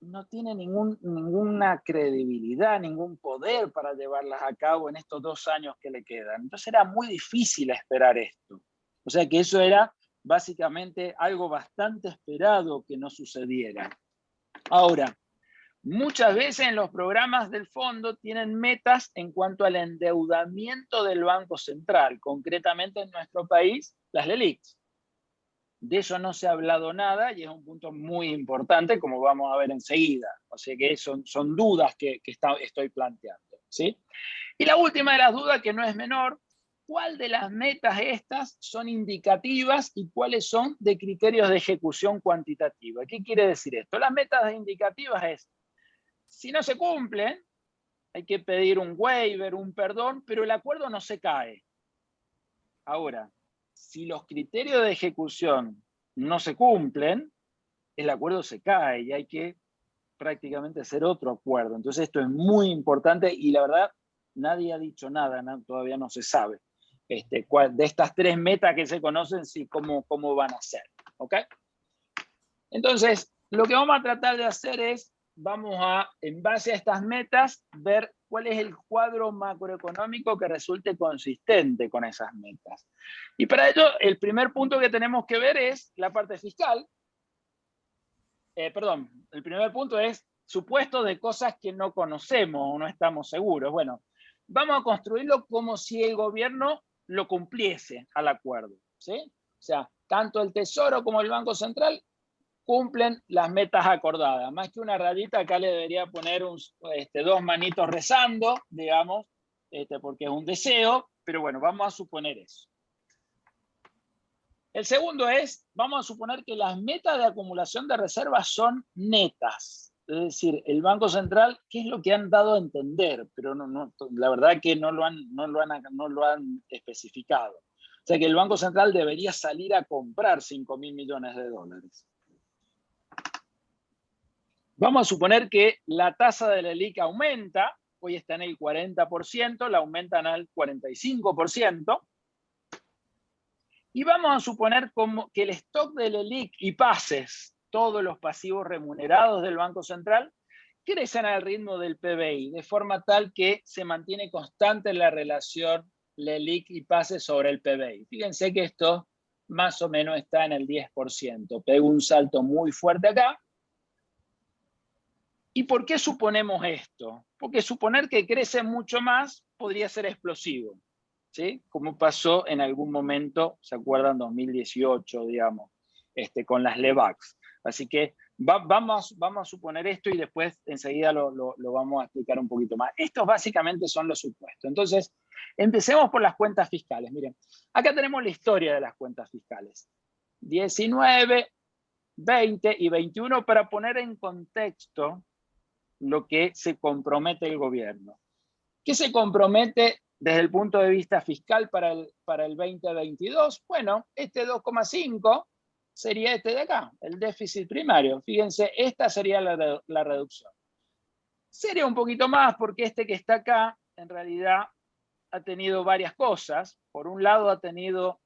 Speaker 2: no tiene ninguna credibilidad, ningún poder para llevarlas a cabo en estos 2 años que le quedan. Entonces era muy difícil esperar esto. O sea que eso era básicamente algo bastante esperado que no sucediera. Ahora, muchas veces en los programas del fondo tienen metas en cuanto al endeudamiento del Banco Central, concretamente en nuestro país, las LELIQs. De eso no se ha hablado nada y es un punto muy importante, como vamos a ver enseguida. O sea que son dudas que estoy planteando, ¿sí? Y la última de las dudas, que no es menor, ¿cuál de las metas estas son indicativas y cuáles son de criterios de ejecución cuantitativa? ¿Qué quiere decir esto? Las metas indicativas es, si no se cumplen, hay que pedir un waiver, un perdón, pero el acuerdo no se cae. Ahora, si los criterios de ejecución no se cumplen, el acuerdo se cae y hay que prácticamente hacer otro acuerdo. Entonces esto es muy importante y la verdad nadie ha dicho nada, todavía no se sabe de estas 3 metas que se conocen, sí, cómo van a ser. ¿Okay? Entonces, lo que vamos a tratar de hacer es, vamos a, en base a estas metas, ver cuál es el cuadro macroeconómico que resulte consistente con esas metas. Y para ello, el primer punto que tenemos que ver es la parte fiscal. El primer punto es supuestos de cosas que no conocemos o no estamos seguros. Bueno, vamos a construirlo como si el gobierno lo cumpliese al acuerdo, ¿sí? O sea, tanto el Tesoro como el Banco Central cumplen las metas acordadas. Más que una rayita, acá le debería poner 2 manitos rezando, digamos, porque es un deseo, pero bueno, vamos a suponer eso. El segundo es, vamos a suponer que las metas de acumulación de reservas son netas. Es decir, el Banco Central, ¿qué es lo que han dado a entender? Pero la verdad que no lo han especificado. O sea que el Banco Central debería salir a comprar 5.000 millones de dólares. Vamos a suponer que la tasa de la LELIQ aumenta, hoy está en el 40%, la aumentan al 45%. Y vamos a suponer que el stock del LELIQ y pases, todos los pasivos remunerados del Banco Central, crecen al ritmo del PBI, de forma tal que se mantiene constante la relación LELIQ y pases sobre el PBI. Fíjense que esto más o menos está en el 10%. Pego un salto muy fuerte acá. ¿Y por qué suponemos esto? Porque suponer que crece mucho más podría ser explosivo, ¿sí? Como pasó en algún momento, ¿se acuerdan? 2018, digamos, con las LEVAX. Así que vamos a suponer esto y después enseguida lo vamos a explicar un poquito más. Estos básicamente son los supuestos. Entonces, empecemos por las cuentas fiscales. Miren, acá tenemos la historia de las cuentas fiscales. 19, 20 y 21 para poner en contexto lo que se compromete el gobierno. ¿Qué se compromete desde el punto de vista fiscal para el 2022? Bueno, este 2,5 sería este de acá, el déficit primario. Fíjense, esta sería la reducción. Sería un poquito más porque este que está acá, en realidad, ha tenido varias cosas. Por un lado, ha tenido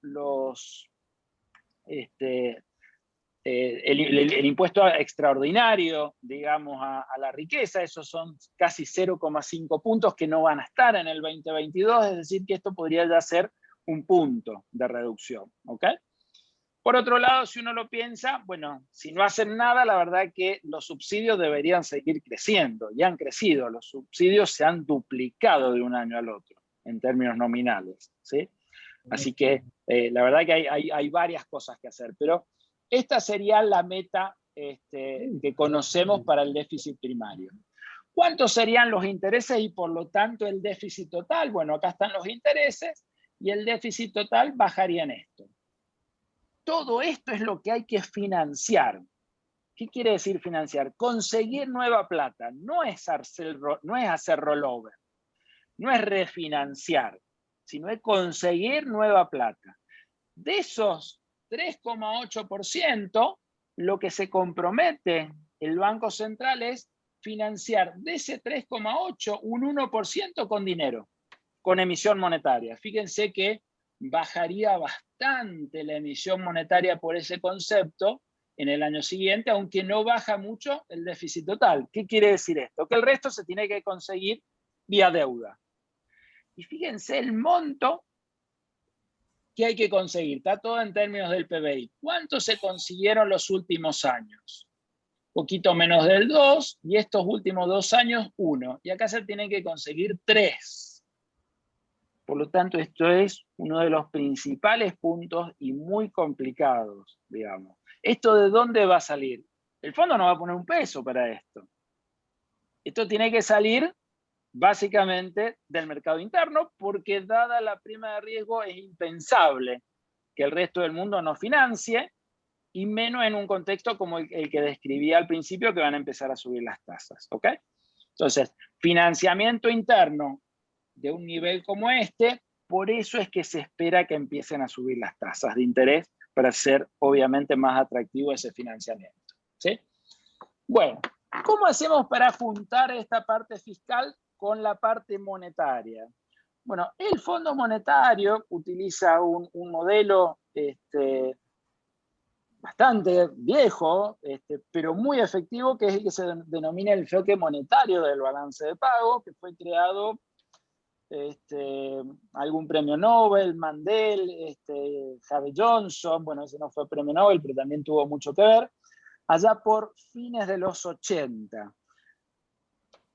Speaker 2: el impuesto extraordinario, digamos, a la riqueza. Esos son casi 0,5 puntos que no van a estar en el 2022, es decir, que esto podría ya ser un punto de reducción, ¿ok? Por otro lado, si uno lo piensa, bueno, si no hacen nada, la verdad que los subsidios deberían seguir creciendo, y han crecido, los subsidios se han duplicado de un año al otro, en términos nominales, ¿sí? Así que la verdad que hay varias cosas que hacer, pero esta sería la meta que conocemos para el déficit primario. ¿Cuántos serían los intereses y por lo tanto el déficit total? Bueno, acá están los intereses y el déficit total bajaría en esto. Todo esto es lo que hay que financiar. ¿Qué quiere decir financiar? Conseguir nueva plata, no es hacer rollover, no es refinanciar, sino es conseguir nueva plata. De esos 3,8%, lo que se compromete el Banco Central es financiar de ese 3,8% un 1% con dinero, con emisión monetaria. Fíjense que bajaría bastante la emisión monetaria por ese concepto en el año siguiente, aunque no baja mucho el déficit total. ¿Qué quiere decir esto? Que el resto se tiene que conseguir vía deuda. Y fíjense el monto que hay que conseguir. Está todo en términos del PBI. ¿Cuánto se consiguieron los últimos años? Poquito menos del 2, y estos últimos 2 años, 1. Y acá se tienen que conseguir 3. Por lo tanto, esto es uno de los principales puntos y muy complicados, digamos. ¿Esto de dónde va a salir? El fondo no va a poner un peso para esto. Esto tiene que salir básicamente del mercado interno, porque dada la prima de riesgo es impensable que el resto del mundo no financie, y menos en un contexto como el que describí al principio, que van a empezar a subir las tasas, ¿ok? Entonces, financiamiento interno de un nivel como este, por eso es que se espera que empiecen a subir las tasas de interés para hacer obviamente más atractivo ese financiamiento, ¿sí? Bueno, ¿cómo hacemos para juntar esta parte fiscal con la parte monetaria? Bueno, el Fondo Monetario utiliza un modelo bastante viejo, pero muy efectivo, que es el que se denomina el enfoque monetario del balance de pago, que fue creado algún premio Nobel, Mandel, Harvey Johnson. Bueno, ese no fue premio Nobel, pero también tuvo mucho que ver, allá por fines de los 80.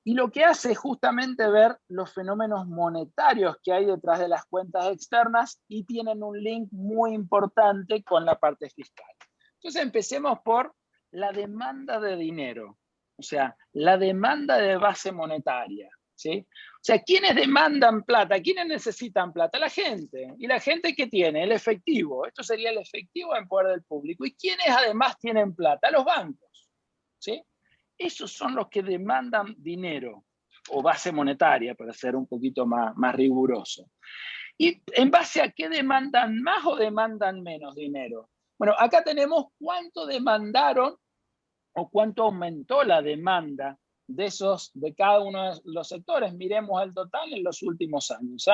Speaker 2: Y lo que hace es justamente ver los fenómenos monetarios que hay detrás de las cuentas externas, y tienen un link muy importante con la parte fiscal. Entonces empecemos por la demanda de dinero, o sea, la demanda de base monetaria, ¿sí? O sea, ¿quiénes demandan plata? ¿Quiénes necesitan plata? La gente. ¿Y la gente qué tiene? El efectivo. Esto sería el efectivo en poder del público. ¿Y quiénes además tienen plata? Los bancos, ¿sí? Esos son los que demandan dinero, o base monetaria, para ser un poquito más riguroso. ¿Y en base a qué demandan más o demandan menos dinero? Bueno, acá tenemos cuánto demandaron o cuánto aumentó la demanda de cada uno de los sectores, miremos el total en los últimos años.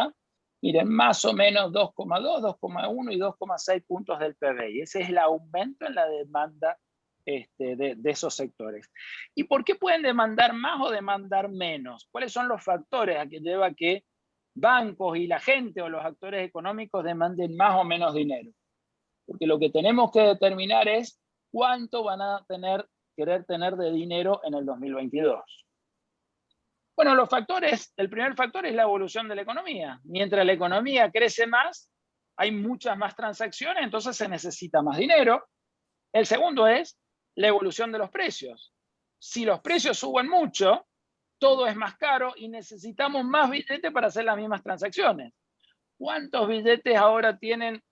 Speaker 2: Miren, más o menos 2,2, 2,1 y 2,6 puntos del PBI. Ese es el aumento en la demanda de esos sectores. ¿Y por qué pueden demandar más o demandar menos? ¿Cuáles son los factores a que lleva que bancos y la gente o los actores económicos demanden más o menos dinero? Porque lo que tenemos que determinar es cuánto van a querer tener de dinero en el 2022. Bueno, los factores, el primer factor es la evolución de la economía. Mientras la economía crece más, hay muchas más transacciones, entonces se necesita más dinero. El segundo es la evolución de los precios. Si los precios suben mucho, todo es más caro y necesitamos más billetes para hacer las mismas transacciones. ¿Cuántos billetes ahora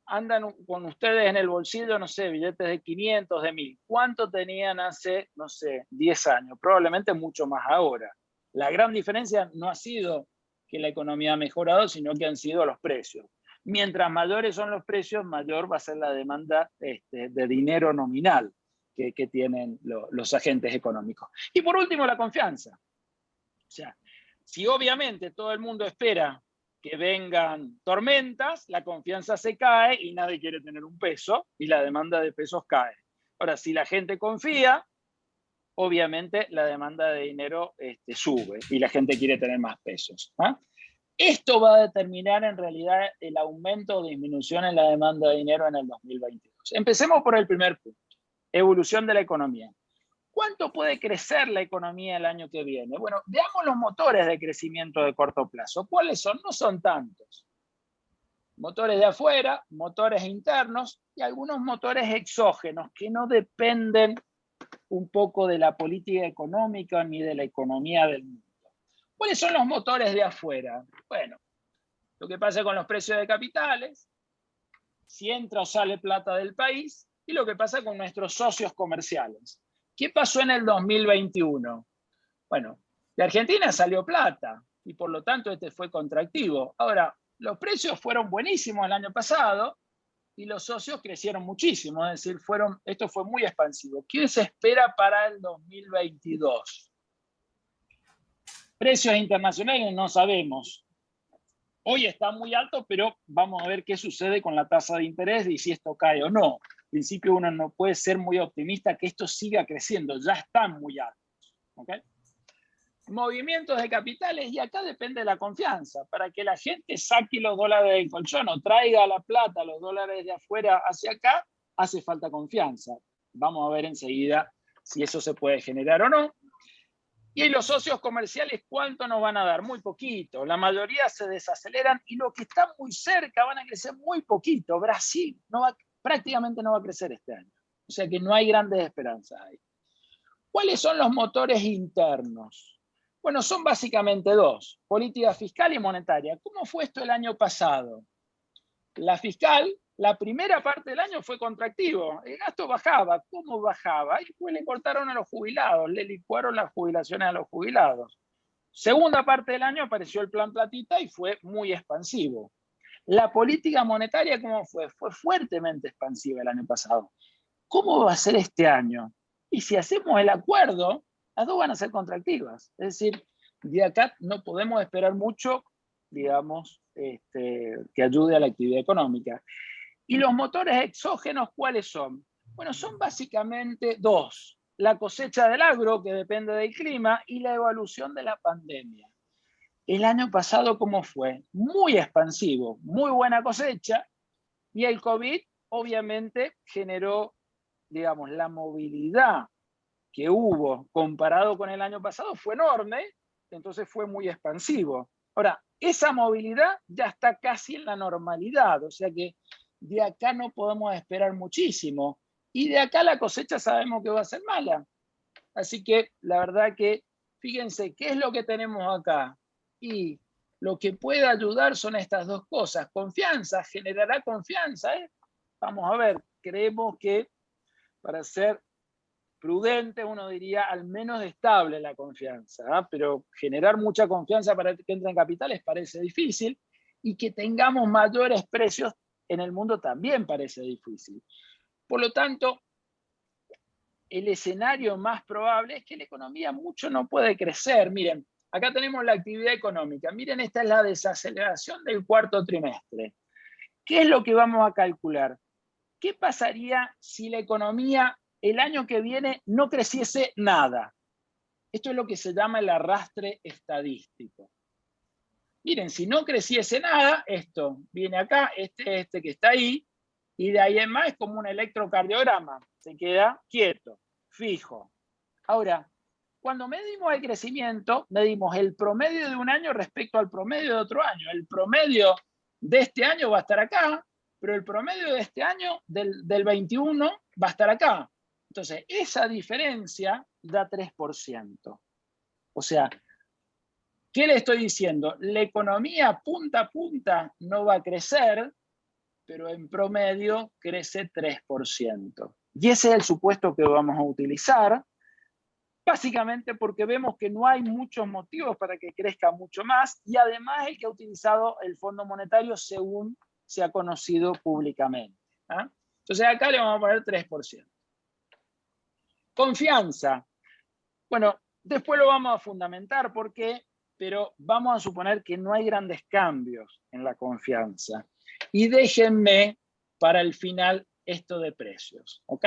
Speaker 2: andan con ustedes en el bolsillo? No sé, billetes de 500, de 1000. ¿Cuánto tenían hace, no sé, 10 años? Probablemente mucho más ahora. La gran diferencia no ha sido que la economía ha mejorado, sino que han sido los precios. Mientras mayores son los precios, mayor va a ser la demanda de dinero nominal que tienen los agentes económicos. Y por último, la confianza. O sea, si obviamente todo el mundo espera que vengan tormentas, la confianza se cae y nadie quiere tener un peso y la demanda de pesos cae. Ahora, si la gente confía, obviamente la demanda de dinero sube y la gente quiere tener más pesos. Esto va a determinar en realidad el aumento o disminución en la demanda de dinero en el 2022. Empecemos por el primer punto, evolución de la economía. ¿Cuánto puede crecer la economía el año que viene? Bueno, veamos los motores de crecimiento de corto plazo. ¿Cuáles son? No son tantos. Motores de afuera, motores internos y algunos motores exógenos que no dependen un poco de la política económica ni de la economía del mundo. ¿Cuáles son los motores de afuera? Bueno, lo que pasa con los precios de capitales, si entra o sale plata del país, y lo que pasa con nuestros socios comerciales. ¿Qué pasó en el 2021? Bueno, de Argentina salió plata y por lo tanto fue contractivo. Ahora, los precios fueron buenísimos el año pasado y los socios crecieron muchísimo, es decir, esto fue muy expansivo. ¿Qué se espera para el 2022? Precios internacionales no sabemos. Hoy está muy alto, pero vamos a ver qué sucede con la tasa de interés y si esto cae o no. En principio uno no puede ser muy optimista que esto siga creciendo, ya están muy altos. ¿Okay? Movimientos de capitales, y acá depende de la confianza. Para que la gente saque los dólares del colchón o traiga la plata, los dólares de afuera hacia acá, hace falta confianza. Vamos a ver enseguida si eso se puede generar o no. Y los socios comerciales, ¿cuánto nos van a dar? Muy poquito. La mayoría se desaceleran y los que están muy cerca van a crecer muy poquito. Brasil prácticamente no va a crecer este año. O sea que no hay grandes esperanzas ahí. ¿Cuáles son los motores internos? Bueno, son básicamente dos, política fiscal y monetaria. ¿Cómo fue esto el año pasado? La fiscal, la primera parte del año fue contractivo, el gasto bajaba. ¿Cómo bajaba? Y pues le cortaron a los jubilados, le licuaron las jubilaciones a los jubilados. Segunda parte del año apareció el plan platita y fue muy expansivo. La política monetaria, ¿cómo fue? Fue fuertemente expansiva el año pasado. ¿Cómo va a ser este año? Y si hacemos el acuerdo, las dos van a ser contractivas. Es decir, de acá no podemos esperar mucho, digamos, que ayude a la actividad económica. ¿Y los motores exógenos cuáles son? Bueno, son básicamente dos. La cosecha del agro, que depende del clima, y la evolución de la pandemia. El año pasado, ¿cómo fue? Muy expansivo, muy buena cosecha, y el COVID obviamente generó, digamos, la movilidad que hubo comparado con el año pasado fue enorme, entonces fue muy expansivo. Ahora, esa movilidad ya está casi en la normalidad, o sea que de acá no podemos esperar muchísimo. Y de acá la cosecha sabemos que va a ser mala. Así que la verdad que, fíjense, ¿qué es lo que tenemos acá? Y lo que puede ayudar son estas dos cosas. Confianza, generará confianza. Vamos a ver, creemos que para ser prudente, uno diría al menos estable la confianza, pero generar mucha confianza para que entren capitales parece difícil, y que tengamos mayores precios en el mundo también parece difícil. Por lo tanto, el escenario más probable es que la economía mucho no puede crecer. Miren, acá tenemos la actividad económica. Miren, esta es la desaceleración del cuarto trimestre. ¿Qué es lo que vamos a calcular? ¿Qué pasaría si la economía el año que viene no creciese nada? Esto es lo que se llama el arrastre estadístico. Miren, si no creciese nada, esto viene acá, este que está ahí, y de ahí en más es como un electrocardiograma. Se queda quieto, fijo. Ahora, cuando medimos el crecimiento, medimos el promedio de un año respecto al promedio de otro año. El promedio de este año va a estar acá, pero el promedio de este año, del 21, va a estar acá. Entonces, esa diferencia da 3%. O sea, ¿qué le estoy diciendo? La economía punta a punta no va a crecer, pero en promedio crece 3%. Y ese es el supuesto que vamos a utilizar, básicamente porque vemos que no hay muchos motivos para que crezca mucho más, y además el que ha utilizado el Fondo Monetario según se ha conocido públicamente. ¿Ah? Entonces acá le vamos a poner 3%. Confianza. Bueno, después lo vamos a fundamentar por qué, pero vamos a suponer que no hay grandes cambios en la confianza. Y déjenme para el final esto de precios, ¿ok?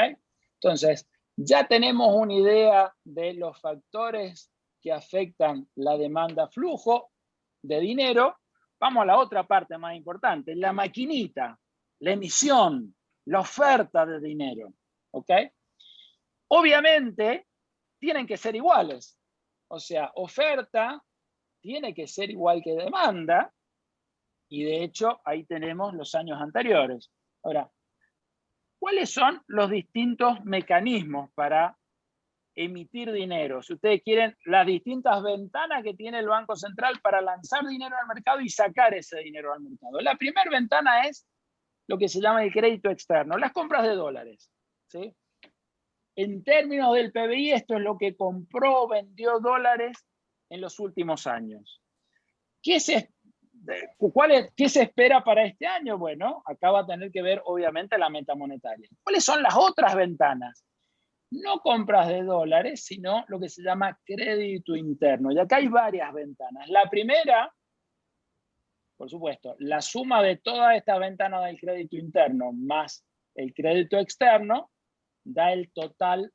Speaker 2: Entonces, ya tenemos una idea de los factores que afectan la demanda-flujo de dinero. Vamos a la otra parte más importante, la maquinita, la emisión, la oferta de dinero, ¿ok? Obviamente, tienen que ser iguales. O sea, oferta tiene que ser igual que demanda, y de hecho ahí tenemos los años anteriores. Ahora, ¿cuáles son los distintos mecanismos para emitir dinero? Si ustedes quieren, las distintas ventanas que tiene el Banco Central para lanzar dinero al mercado y sacar ese dinero al mercado. La primera ventana es lo que se llama el crédito externo, las compras de dólares, ¿sí? En términos del PBI, esto es lo que compró o vendió dólares en los últimos años. ¿Qué se espera para este año? Bueno, acá va a tener que ver obviamente la meta monetaria. ¿Cuáles son las otras ventanas? No compras de dólares, sino lo que se llama crédito interno. Y acá hay varias ventanas. La primera, por supuesto, la suma de todas estas ventanas del crédito interno más el crédito externo da el total,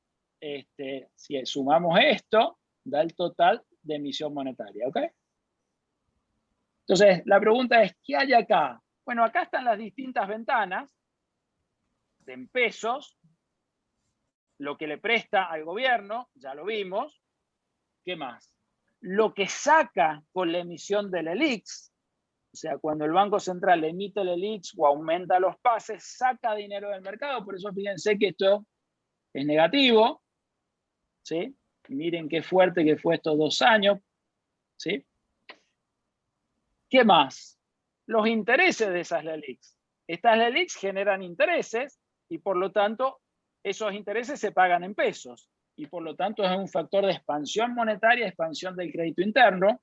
Speaker 2: si sumamos esto, da el total de emisión monetaria, ¿ok? Entonces, la pregunta es, ¿qué hay acá? Bueno, acá están las distintas ventanas en pesos, lo que le presta al gobierno, ya lo vimos. ¿Qué más? Lo que saca con la emisión del ELIX, o sea, cuando el Banco Central emite el ELIX o aumenta los pases, saca dinero del mercado, por eso fíjense que esto es negativo, ¿sí? Miren qué fuerte que fue estos 2 años, ¿sí? ¿Qué más? Los intereses de esas LELIQs. Estas LELIQs generan intereses y por lo tanto esos intereses se pagan en pesos y por lo tanto es un factor de expansión monetaria, expansión del crédito interno.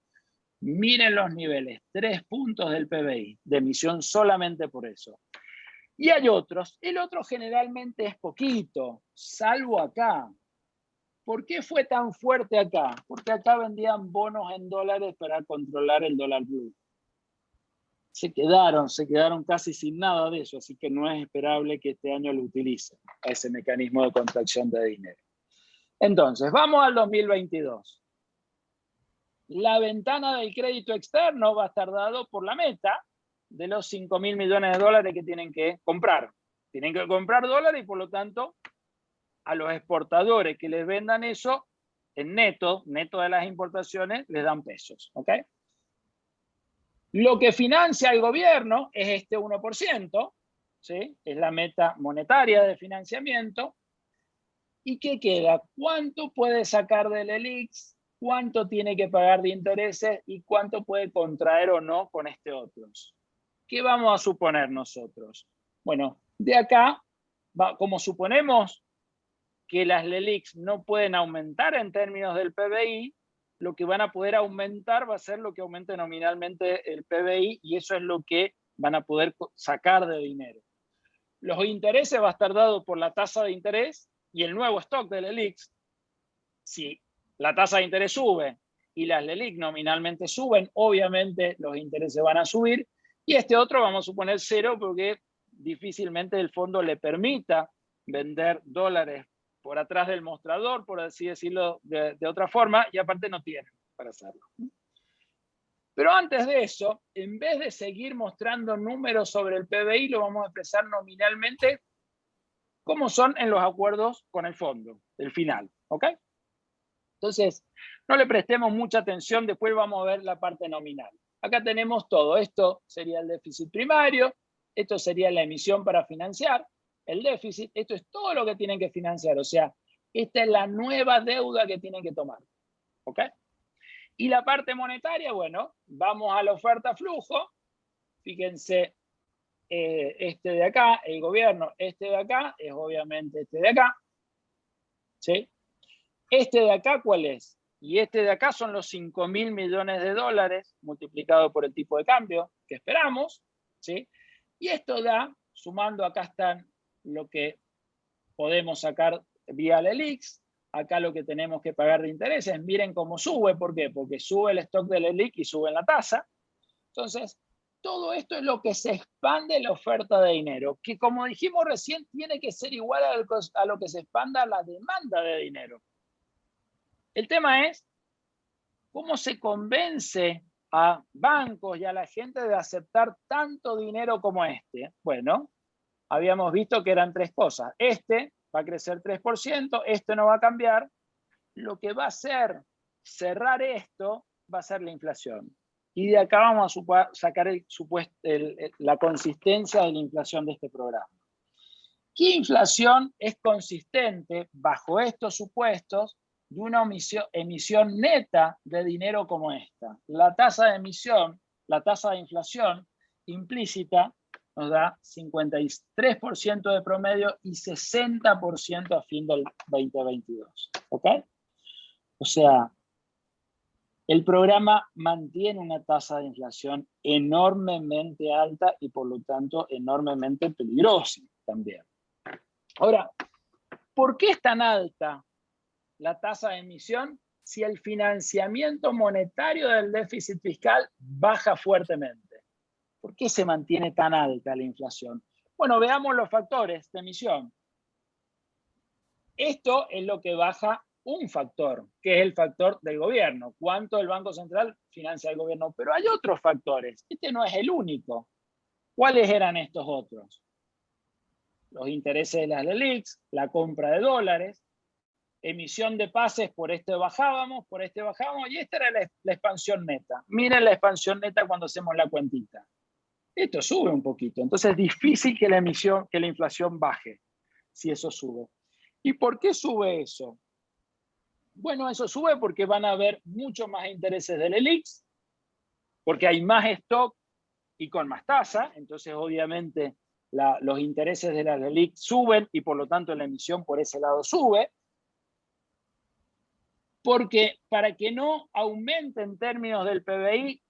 Speaker 2: Miren los niveles, 3 puntos del PBI de emisión solamente por eso. Y hay otros. El otro generalmente es poquito, salvo acá. ¿Por qué fue tan fuerte acá? Porque acá vendían bonos en dólares para controlar el dólar blue. Se quedaron casi sin nada de eso, así que no es esperable que este año lo utilicen, a ese mecanismo de contracción de dinero. Entonces, vamos al 2022. La ventana del crédito externo va a estar dado por la meta de los 5.000 millones de dólares que tienen que comprar. Tienen que comprar dólares y por lo tanto a los exportadores que les vendan eso en neto de las importaciones, les dan pesos. ¿Ok? Lo que financia el gobierno es este 1%, ¿sí? Es la meta monetaria de financiamiento. ¿Y qué queda? ¿Cuánto puede sacar del ELIX? ¿Cuánto tiene que pagar de intereses? ¿Y cuánto puede contraer o no con este otros? ¿Qué vamos a suponer nosotros? Bueno, de acá, como suponemos que las LELIQs no pueden aumentar en términos del PBI, lo que van a poder aumentar va a ser lo que aumente nominalmente el PBI y eso es lo que van a poder sacar de dinero. Los intereses va a estar dado por la tasa de interés y el nuevo stock de LELIQs, si la tasa de interés sube y las LELIQ nominalmente suben, obviamente los intereses van a subir, y este otro vamos a suponer cero porque difícilmente el fondo le permita vender dólares por atrás del mostrador, por así decirlo de otra forma, y aparte no tiene para hacerlo. Pero antes de eso, en vez de seguir mostrando números sobre el PBI, lo vamos a expresar nominalmente como son en los acuerdos con el fondo, el final, ¿ok? Entonces, no le prestemos mucha atención, después vamos a ver la parte nominal. Acá tenemos todo, esto sería el déficit primario, esto sería la emisión para financiar, el déficit, esto es todo lo que tienen que financiar, o sea, esta es la nueva deuda que tienen que tomar, ¿ok? Y la parte monetaria, bueno, vamos a la oferta flujo, fíjense, este de acá, el gobierno, este de acá, es obviamente este de acá, ¿sí? Este de acá, ¿cuál es? Y este de acá son los 5.000 millones de dólares multiplicado por el tipo de cambio que esperamos, ¿sí? Y esto da, sumando, acá están lo que podemos sacar vía LELIQs, acá lo que tenemos que pagar de intereses, miren cómo sube, ¿por qué? Porque sube el stock de LELIQ y sube la tasa. Entonces, todo esto es lo que se expande la oferta de dinero, que como dijimos recién, tiene que ser igual a lo que se expanda la demanda de dinero. El tema es cómo se convence a bancos y a la gente de aceptar tanto dinero como este. Bueno, habíamos visto que eran tres cosas. Este va a crecer 3%, este no va a cambiar. Lo que va a hacer cerrar esto va a ser la inflación. Y de acá vamos a sacar la consistencia de la inflación de este programa. ¿Qué inflación es consistente bajo estos supuestos de una emisión neta de dinero como esta? La tasa de emisión, la tasa de inflación implícita nos da 53% de promedio y 60% a fin del 2022. ¿Ok? O sea, el programa mantiene una tasa de inflación enormemente alta y por lo tanto enormemente peligrosa también. Ahora, ¿por qué es tan alta la tasa de emisión si el financiamiento monetario del déficit fiscal baja fuertemente? ¿Por qué se mantiene tan alta la inflación? Bueno, veamos los factores de emisión. Esto es lo que baja un factor, que es el factor del gobierno. ¿Cuánto el Banco Central financia al gobierno? Pero hay otros factores. Este no es el único. ¿Cuáles eran estos otros? Los intereses de las LELIQs, la compra de dólares, emisión de pases, por este bajábamos, y esta era la expansión neta. Miren la expansión neta cuando hacemos la cuentita. Esto sube un poquito, entonces es difícil que la inflación baje, si eso sube. ¿Y por qué sube eso? Bueno, eso sube porque van a haber mucho más intereses de LELIQs, porque hay más stock y con más tasa, entonces obviamente los intereses de las LELIQ suben y por lo tanto la emisión por ese lado sube, porque para que no aumente en términos del PBI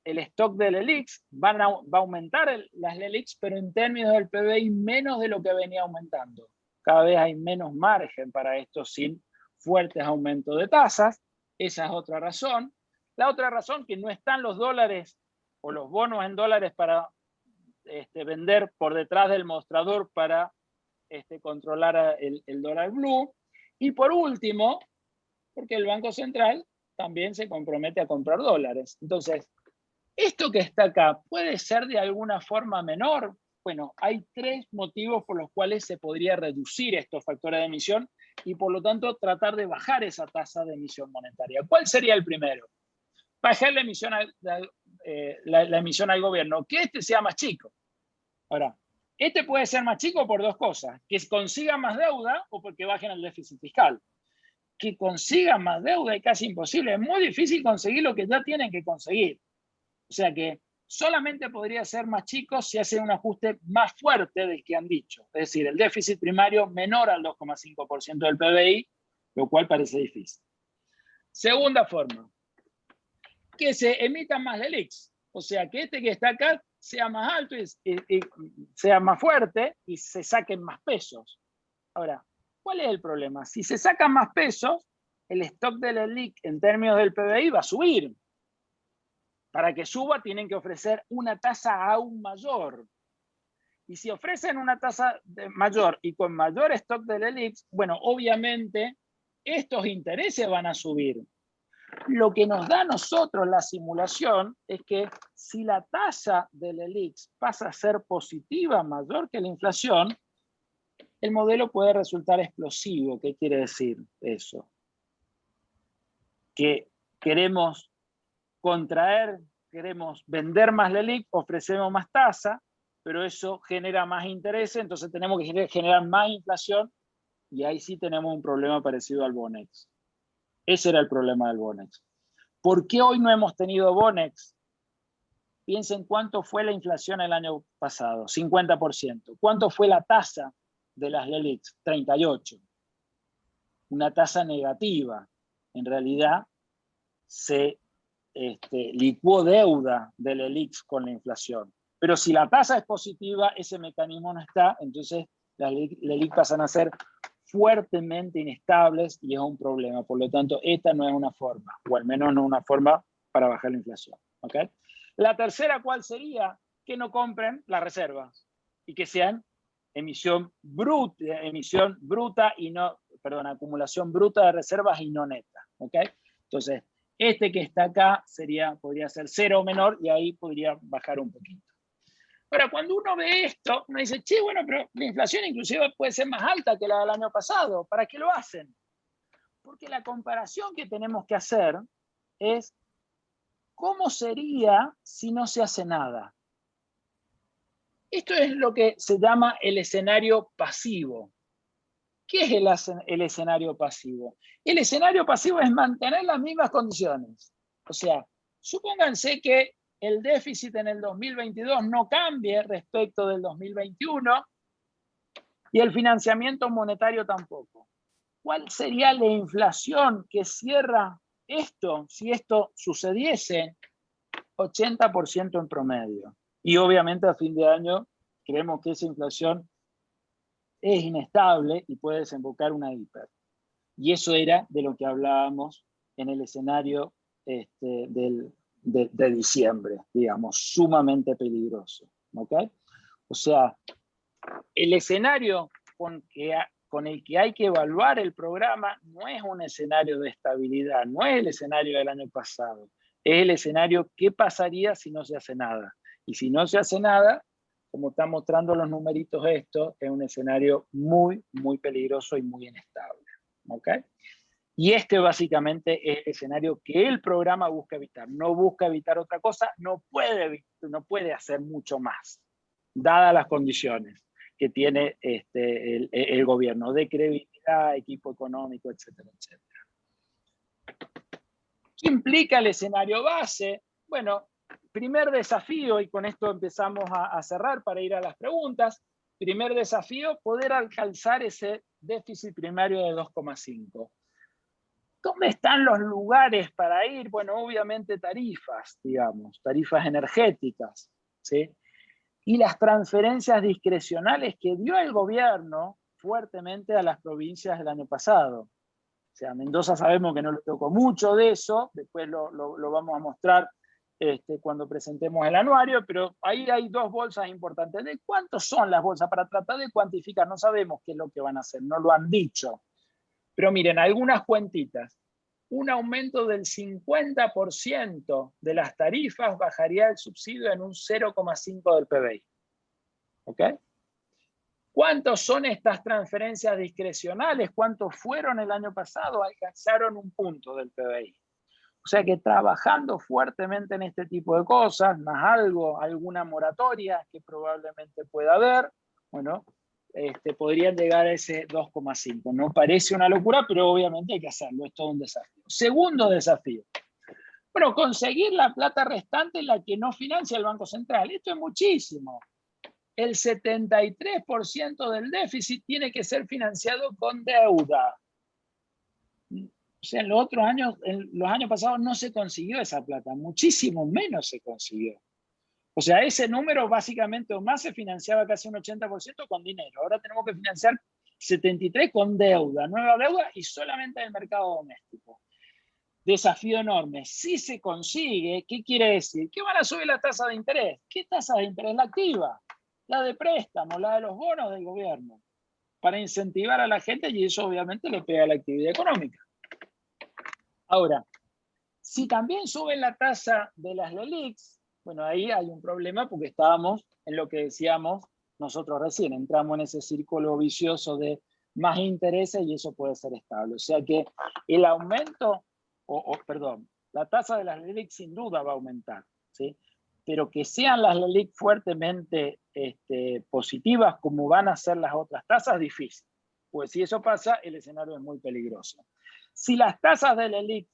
Speaker 2: el stock de LELIQs, va a aumentar las LELIQs, pero en términos del PBI menos de lo que venía aumentando. Cada vez hay menos margen para esto sin fuertes aumentos de tasas. Esa es otra razón. La otra razón, que no están los dólares o los bonos en dólares para vender por detrás del mostrador para controlar el dólar blue. Y por último, porque el Banco Central también se compromete a comprar dólares. Entonces, esto que está acá puede ser de alguna forma menor. Bueno, hay tres motivos por los cuales se podría reducir estos factores de emisión y por lo tanto tratar de bajar esa tasa de emisión monetaria. ¿Cuál sería el primero? Bajar la emisión al gobierno, que este sea más chico. Ahora, este puede ser más chico por dos cosas: que consiga más deuda o porque bajen el déficit fiscal. Que consigan más deuda es casi imposible, es muy difícil conseguir lo que ya tienen que conseguir. O sea que solamente podría ser más chico si hacen un ajuste más fuerte del que han dicho. Es decir, el déficit primario menor al 2,5% del PBI, lo cual parece difícil. Segunda forma, que se emitan más LELIQs. O sea, que este que está acá sea más alto y sea más fuerte y se saquen más pesos. Ahora, ¿cuál es el problema? Si se sacan más pesos, el stock de la LELIQ en términos del PBI va a subir. Para que suba tienen que ofrecer una tasa aún mayor. Y si ofrecen una tasa mayor y con mayor stock de la LELIQ, bueno, obviamente estos intereses van a subir. Lo que nos da a nosotros la simulación es que si la tasa de la LELIQ pasa a ser positiva, mayor que la inflación, el modelo puede resultar explosivo. ¿Qué quiere decir eso? Que queremos contraer, queremos vender más LELIQ, ofrecemos más tasa, pero eso genera más interés, entonces tenemos que generar más inflación y ahí sí tenemos un problema parecido al Bonex. Ese era el problema del Bonex. ¿Por qué hoy no hemos tenido Bonex? Piensen cuánto fue la inflación el año pasado, 50%. ¿Cuánto fue la tasa de las LELIQ? 38. Una tasa negativa. En realidad se licuó deuda de LELIQ con la inflación. Pero si la tasa es positiva, ese mecanismo no está, entonces las LELIQ pasan a ser fuertemente inestables y es un problema. Por lo tanto, esta no es una forma, o al menos no una forma para bajar la inflación. ¿Okay? La tercera, ¿cuál sería? Que no compren las reservas y que sean emisión bruta y no, perdón, acumulación bruta de reservas y no neta. ¿Okay? Entonces, este que está acá podría ser cero o menor y ahí podría bajar un poquito. Ahora, cuando uno ve esto, uno dice, che, bueno, pero la inflación inclusive puede ser más alta que la del año pasado. ¿Para qué lo hacen? Porque la comparación que tenemos que hacer es ¿cómo sería si no se hace nada? Esto es lo que se llama el escenario pasivo. ¿Qué es el escenario pasivo? El escenario pasivo es mantener las mismas condiciones. O sea, supónganse que el déficit en el 2022 no cambie respecto del 2021 y el financiamiento monetario tampoco. ¿Cuál sería la inflación que cierra esto si esto sucediese? 80% en promedio. Y obviamente a fin de año creemos que esa inflación es inestable y puede desembocar una hiper. Y eso era de lo que hablábamos en el escenario de diciembre, digamos, sumamente peligroso. ¿Okay? O sea, el escenario con el que hay que evaluar el programa no es un escenario de estabilidad, no es el escenario del año pasado, es el escenario qué pasaría si no se hace nada. Y si no se hace nada, como están mostrando los numeritos estos, es un escenario muy, muy peligroso y muy inestable. ¿Okay? Y este básicamente es el escenario que el programa busca evitar. No busca evitar otra cosa, no puede hacer mucho más, dadas las condiciones que tiene el gobierno de credibilidad, equipo económico, etcétera, etcétera. ¿Qué implica el escenario base? Bueno, primer desafío, y con esto empezamos a cerrar para ir a las preguntas. Primer desafío, poder alcanzar ese déficit primario de 2,5. ¿Dónde están los lugares para ir? Bueno, obviamente tarifas, digamos, tarifas energéticas, ¿sí? Y las transferencias discrecionales que dio el gobierno fuertemente a las provincias el año pasado. O sea, Mendoza sabemos que no le tocó mucho de eso, después lo vamos a mostrar cuando presentemos el anuario, pero ahí hay dos bolsas importantes. ¿De cuántos son las bolsas? Para tratar de cuantificar, no sabemos qué es lo que van a hacer, no lo han dicho. Pero miren, algunas cuentitas. Un aumento del 50% de las tarifas bajaría el subsidio en un 0,5 del PBI. ¿Ok? ¿Cuántos son estas transferencias discrecionales? ¿Cuántos fueron el año pasado? Alcanzaron un punto del PBI. O sea que trabajando fuertemente en este tipo de cosas, más alguna moratoria que probablemente pueda haber, bueno, podrían llegar a ese 2,5. No parece una locura, pero obviamente hay que hacerlo, es todo un desafío. Segundo desafío. Bueno, conseguir la plata restante, la que no financia el Banco Central. Esto es muchísimo. El 73% del déficit tiene que ser financiado con deuda. O sea, en los años pasados no se consiguió esa plata, muchísimo menos se consiguió. O sea, ese número básicamente o más se financiaba casi un 80% con dinero. Ahora tenemos que financiar 73 con deuda, nueva deuda y solamente en el mercado doméstico. Desafío enorme. Si se consigue, ¿qué quiere decir? Que van a subir la tasa de interés. ¿Qué tasa de interés? La activa, la de préstamo, la de los bonos del gobierno, para incentivar a la gente y eso obviamente le pega a la actividad económica. Ahora, si también suben la tasa de las LELIQs, bueno, ahí hay un problema porque estábamos en lo que decíamos nosotros recién, entramos en ese círculo vicioso de más intereses y eso puede ser estable. O sea que el aumento, perdón, la tasa de las LELIQ sin duda va a aumentar, ¿sí? Pero que sean las LELIQ fuertemente positivas como van a ser las otras tasas, difícil. Pues si eso pasa, el escenario es muy peligroso. Si las tasas de LELIQ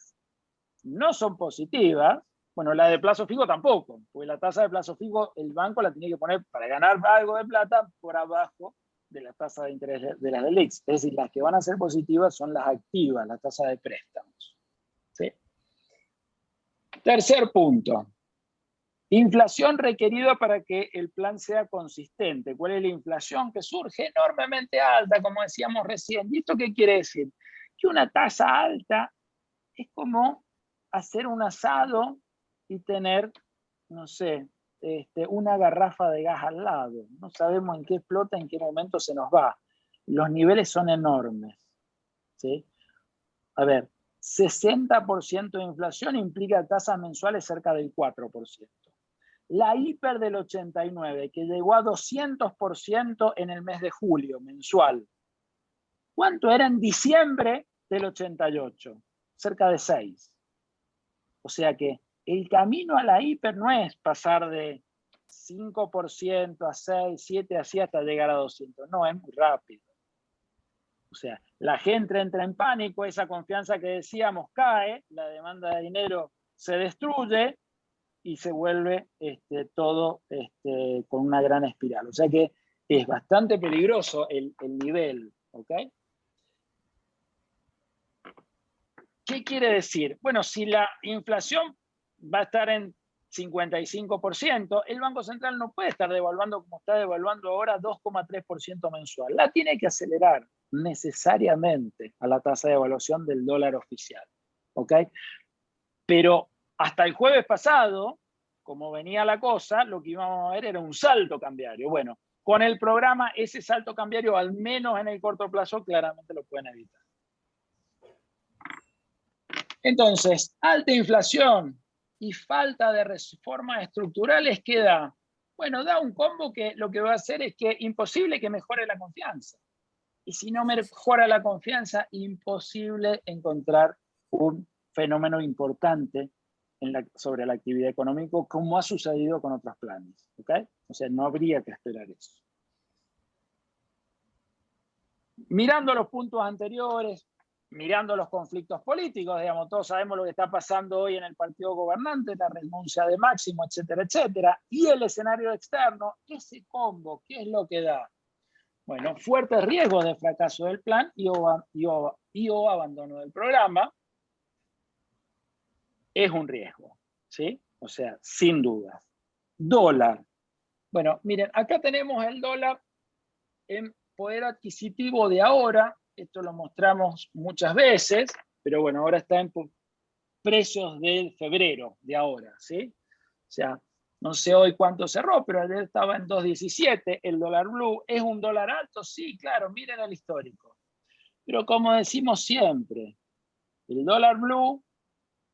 Speaker 2: no son positivas, bueno, la de plazo fijo tampoco, porque la tasa de plazo fijo el banco la tiene que poner para ganar algo de plata por abajo de la tasa de interés de las LELIQ. Es decir, las que van a ser positivas son las activas, la tasa de préstamos. ¿Sí? Tercer punto. Inflación requerida para que el plan sea consistente. ¿Cuál es la inflación? Que surge enormemente alta, como decíamos recién. ¿Y esto qué quiere decir? Que una tasa alta es como hacer un asado y tener, no sé, una garrafa de gas al lado. No sabemos en qué explota, en qué momento se nos va. Los niveles son enormes. ¿Sí? A ver, 60% de inflación implica tasas mensuales cerca del 4%. La hiper del 89, que llegó a 200% en el mes de julio, mensual. ¿Cuánto era en diciembre del 88? Cerca de 6. O sea que el camino a la hiper no es pasar de 5% a 6, 7, así hasta llegar a 200. No, es muy rápido. O sea, la gente entra en pánico, esa confianza que decíamos cae, la demanda de dinero se destruye y se vuelve todo con una gran espiral. O sea que es bastante peligroso el nivel. ¿Ok? ¿Qué quiere decir? Bueno, si la inflación va a estar en 55%, el Banco Central no puede estar devaluando como está devaluando ahora 2,3% mensual. La tiene que acelerar necesariamente a la tasa de devaluación del dólar oficial. ¿Ok? Pero hasta el jueves pasado, como venía la cosa, lo que íbamos a ver era un salto cambiario. Bueno, con el programa, ese salto cambiario, al menos en el corto plazo, claramente lo pueden evitar. Entonces, alta inflación y falta de reformas estructurales, ¿qué da? Bueno, da un combo que lo que va a hacer es que imposible que mejore la confianza. Y si no mejora la confianza, imposible encontrar un fenómeno importante sobre la actividad económica, como ha sucedido con otros planes. ¿Okay? O sea, no habría que esperar eso. Mirando los puntos anteriores, mirando los conflictos políticos, digamos, todos sabemos lo que está pasando hoy en el partido gobernante, la renuncia de Máximo, etcétera, etcétera, y el escenario externo, ese combo, ¿qué es lo que da? Bueno, fuertes riesgos de fracaso del plan y o abandono del programa es un riesgo, ¿sí? O sea, sin dudas. Dólar. Bueno, miren, acá tenemos el dólar en poder adquisitivo de ahora. Esto lo mostramos muchas veces, pero bueno, ahora está en precios de febrero de ahora, ¿sí? O sea, no sé hoy cuánto cerró, pero ayer estaba en 2.17. El dólar blue es un dólar alto, sí, claro, miren el histórico. Pero como decimos siempre, el dólar blue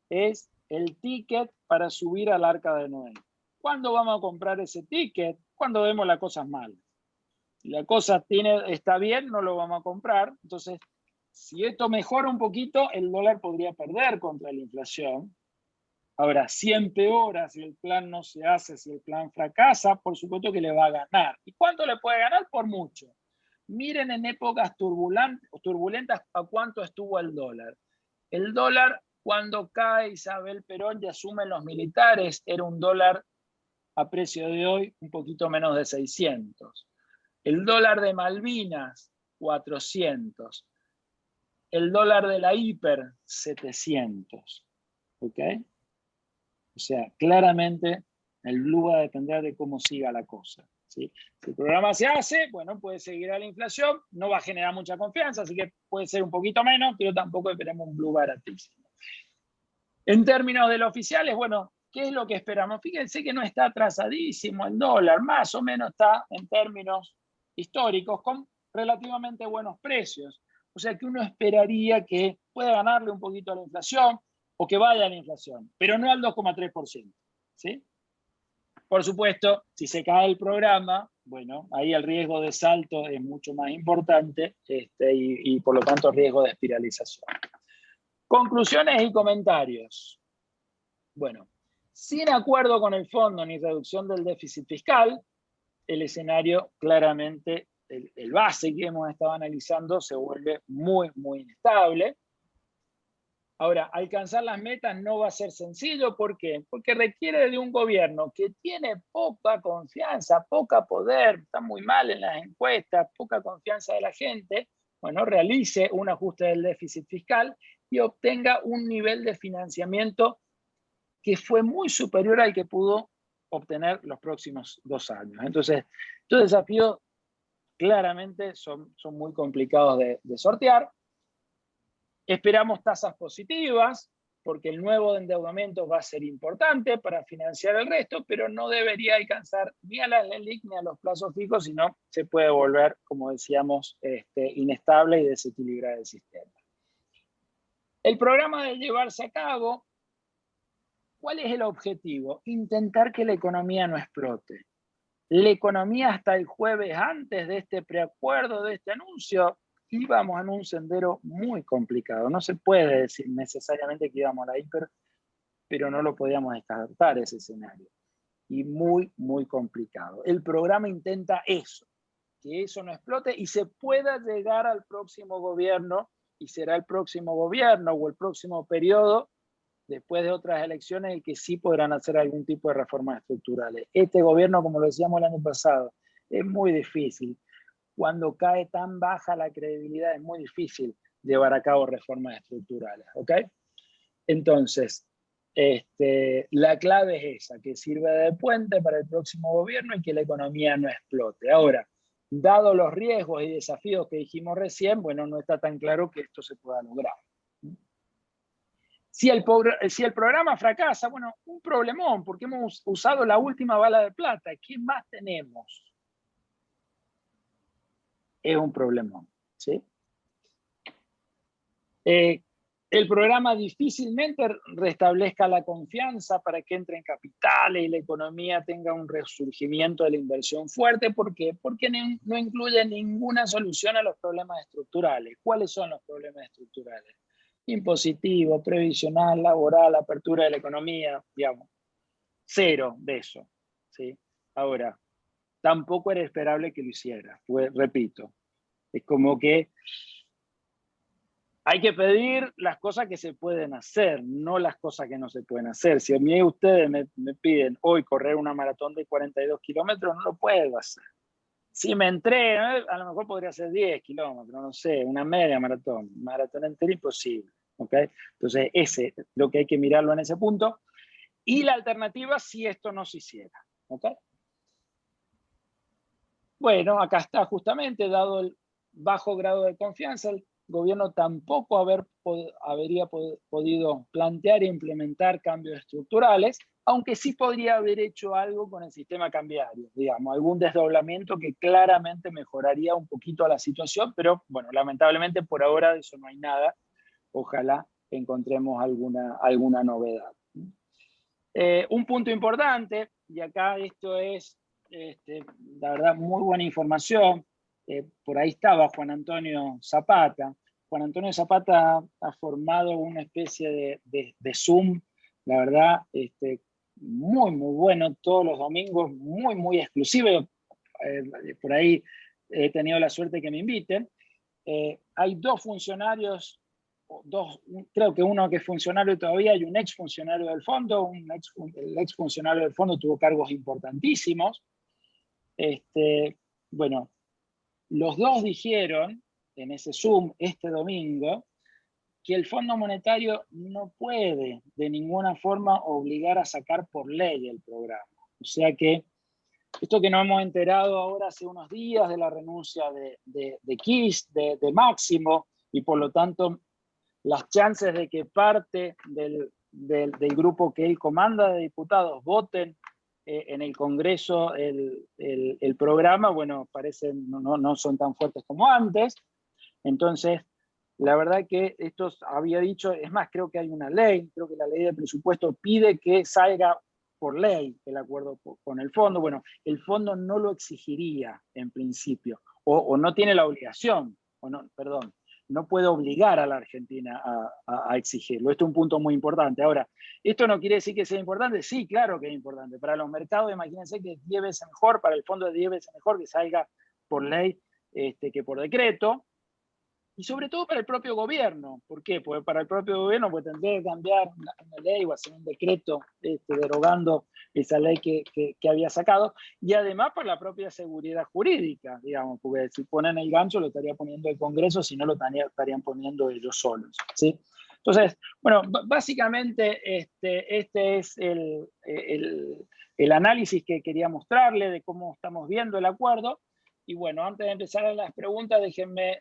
Speaker 2: es el ticket para subir al Arca de Noé. ¿Cuándo vamos a comprar ese ticket? Cuando vemos las cosas mal. Si la cosa está bien, no lo vamos a comprar. Entonces, si esto mejora un poquito, el dólar podría perder contra la inflación. Ahora, si empeora, si el plan no se hace, si el plan fracasa, por supuesto que le va a ganar. ¿Y cuánto le puede ganar? Por mucho. Miren en épocas turbulentas a cuánto estuvo el dólar. El dólar, cuando cae Isabel Perón y asumen los militares, era un dólar a precio de hoy un poquito menos de 600. El dólar de Malvinas, 400. El dólar de la hiper, 700. ¿Ok? O sea, claramente el blue va a depender de cómo siga la cosa. ¿sí? Si el programa se hace, bueno, puede seguir a la inflación, no va a generar mucha confianza, así que puede ser un poquito menos, pero tampoco esperemos un blue baratísimo. En términos de los oficiales, bueno, ¿qué es lo que esperamos? Fíjense que no está atrasadísimo el dólar, más o menos está en términos históricos con relativamente buenos precios. O sea que uno esperaría que pueda ganarle un poquito a la inflación o que vaya a la inflación, pero no al 2,3%. ¿Sí? Por supuesto, si se cae el programa, bueno, ahí el riesgo de salto es mucho más importante y por lo tanto riesgo de espiralización. Conclusiones y comentarios. Bueno, sin acuerdo con el fondo ni reducción del déficit fiscal, el escenario claramente, el base que hemos estado analizando se vuelve muy, muy inestable. Ahora, alcanzar las metas no va a ser sencillo. ¿Por qué? Porque requiere de un gobierno que tiene poca confianza, poca poder, está muy mal en las encuestas, poca confianza de la gente. Bueno, realice un ajuste del déficit fiscal y obtenga un nivel de financiamiento que fue muy superior al que pudo obtener los próximos 2 años. Entonces, estos desafíos claramente son muy complicados de sortear. Esperamos tasas positivas, porque el nuevo endeudamiento va a ser importante para financiar el resto, pero no debería alcanzar ni a la LELIQ ni a los plazos fijos, sino se puede volver, como decíamos, inestable y desequilibrar el sistema. El programa de llevarse a cabo, ¿cuál es el objetivo? Intentar que la economía no explote. La economía hasta el jueves antes de este preacuerdo, de este anuncio, íbamos en un sendero muy complicado. No se puede decir necesariamente que íbamos a la hiper, pero no lo podíamos descartar ese escenario. Y muy, muy complicado. El programa intenta eso, que eso no explote y se pueda llegar al próximo gobierno, y será el próximo gobierno o el próximo periodo, después de otras elecciones, el que sí podrán hacer algún tipo de reformas estructurales. Este gobierno, como lo decíamos el año pasado, es muy difícil. Cuando cae tan baja la credibilidad, es muy difícil llevar a cabo reformas estructurales. ¿Ok? Entonces, la clave es esa, que sirva de puente para el próximo gobierno y que la economía no explote. Ahora, dado los riesgos y desafíos que dijimos recién, bueno, no está tan claro que esto se pueda lograr. Si el programa fracasa, bueno, un problemón, porque hemos usado la última bala de plata. ¿Qué más tenemos? Es un problemón, ¿sí? El programa difícilmente restablezca la confianza para que entren capitales y la economía tenga un resurgimiento de la inversión fuerte. ¿Por qué? Porque no incluye ninguna solución a los problemas estructurales. ¿Cuáles son los problemas estructurales? Impositivo, previsional, laboral, apertura de la economía, digamos. Cero de eso, ¿sí? Ahora, tampoco era esperable que lo hiciera, repito. Es como que hay que pedir las cosas que se pueden hacer, no las cosas que no se pueden hacer. Si a mí ustedes me piden hoy correr una maratón de 42 kilómetros, no lo puedo hacer. Si me entreno, a lo mejor podría hacer 10 kilómetros, no sé, una media maratón entera imposible. ¿Okay? Entonces, ese es lo que hay que mirarlo en ese punto. Y la alternativa si esto no se hiciera. ¿Okay? Bueno, acá está justamente, dado el bajo grado de confianza, el gobierno tampoco habría podido plantear e implementar cambios estructurales, aunque sí podría haber hecho algo con el sistema cambiario, digamos, algún desdoblamiento que claramente mejoraría un poquito la situación, pero bueno, lamentablemente por ahora de eso no hay nada. Ojalá encontremos alguna novedad. Un punto importante, y acá esto es, la verdad, muy buena información. Por ahí estaba Juan Antonio Zapata. Juan Antonio Zapata ha formado una especie de Zoom, la verdad, muy, muy bueno, todos los domingos, muy, muy exclusivo. Por ahí he tenido la suerte que me inviten. Hay 2 funcionarios, creo que uno que es funcionario todavía y un exfuncionario del fondo. El exfuncionario del fondo tuvo cargos importantísimos. Bueno, los 2 dijeron en ese Zoom este domingo que el Fondo Monetario no puede de ninguna forma obligar a sacar por ley el programa. O sea que Esto que nos hemos enterado ahora hace unos días de la renuncia de Kirch, de Máximo, y por lo tanto las chances de que parte del grupo que él comanda de diputados voten en el Congreso el programa, bueno, parecen no son tan fuertes como antes. Entonces, la verdad que esto había dicho, es más, creo que hay una ley, creo que la ley de presupuesto pide que salga por ley el acuerdo con el fondo. Bueno, el fondo no lo exigiría en principio, o no tiene la obligación, o no, perdón, no puede obligar a la Argentina a exigirlo. Esto es un punto muy importante. Ahora, ¿esto no quiere decir que sea importante? Sí, claro que es importante. Para los mercados, imagínense que es 10 veces mejor, para el fondo es 10 veces mejor que salga por ley que por decreto. Y sobre todo para el propio gobierno. ¿Por qué? Porque para el propio gobierno pues, tendría que cambiar una ley o hacer un decreto derogando esa ley que había sacado. Y además para la propia seguridad jurídica, digamos, porque si ponen el gancho lo estaría poniendo el Congreso, si no lo estarían poniendo ellos solos. ¿Sí? Entonces, bueno, básicamente este es el análisis que quería mostrarle de cómo estamos viendo el acuerdo. Y bueno, antes de empezar a las preguntas, déjenme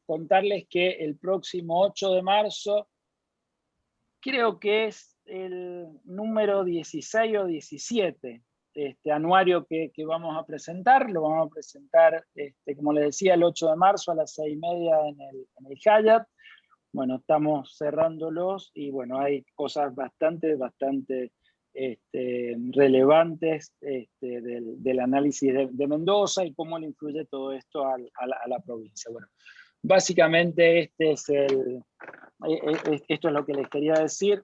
Speaker 2: contarles que el próximo 8 de marzo, creo que es el número 16 o 17, anuario que vamos a presentar. Lo vamos a presentar, como les decía, el 8 de marzo a las 6:30 en el Hyatt. Bueno, estamos cerrándolos y bueno, hay cosas bastante relevantes del análisis de Mendoza y cómo le influye todo esto a la provincia. Bueno, básicamente esto es lo que les quería decir.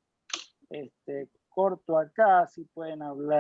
Speaker 2: Corto acá, si pueden hablar.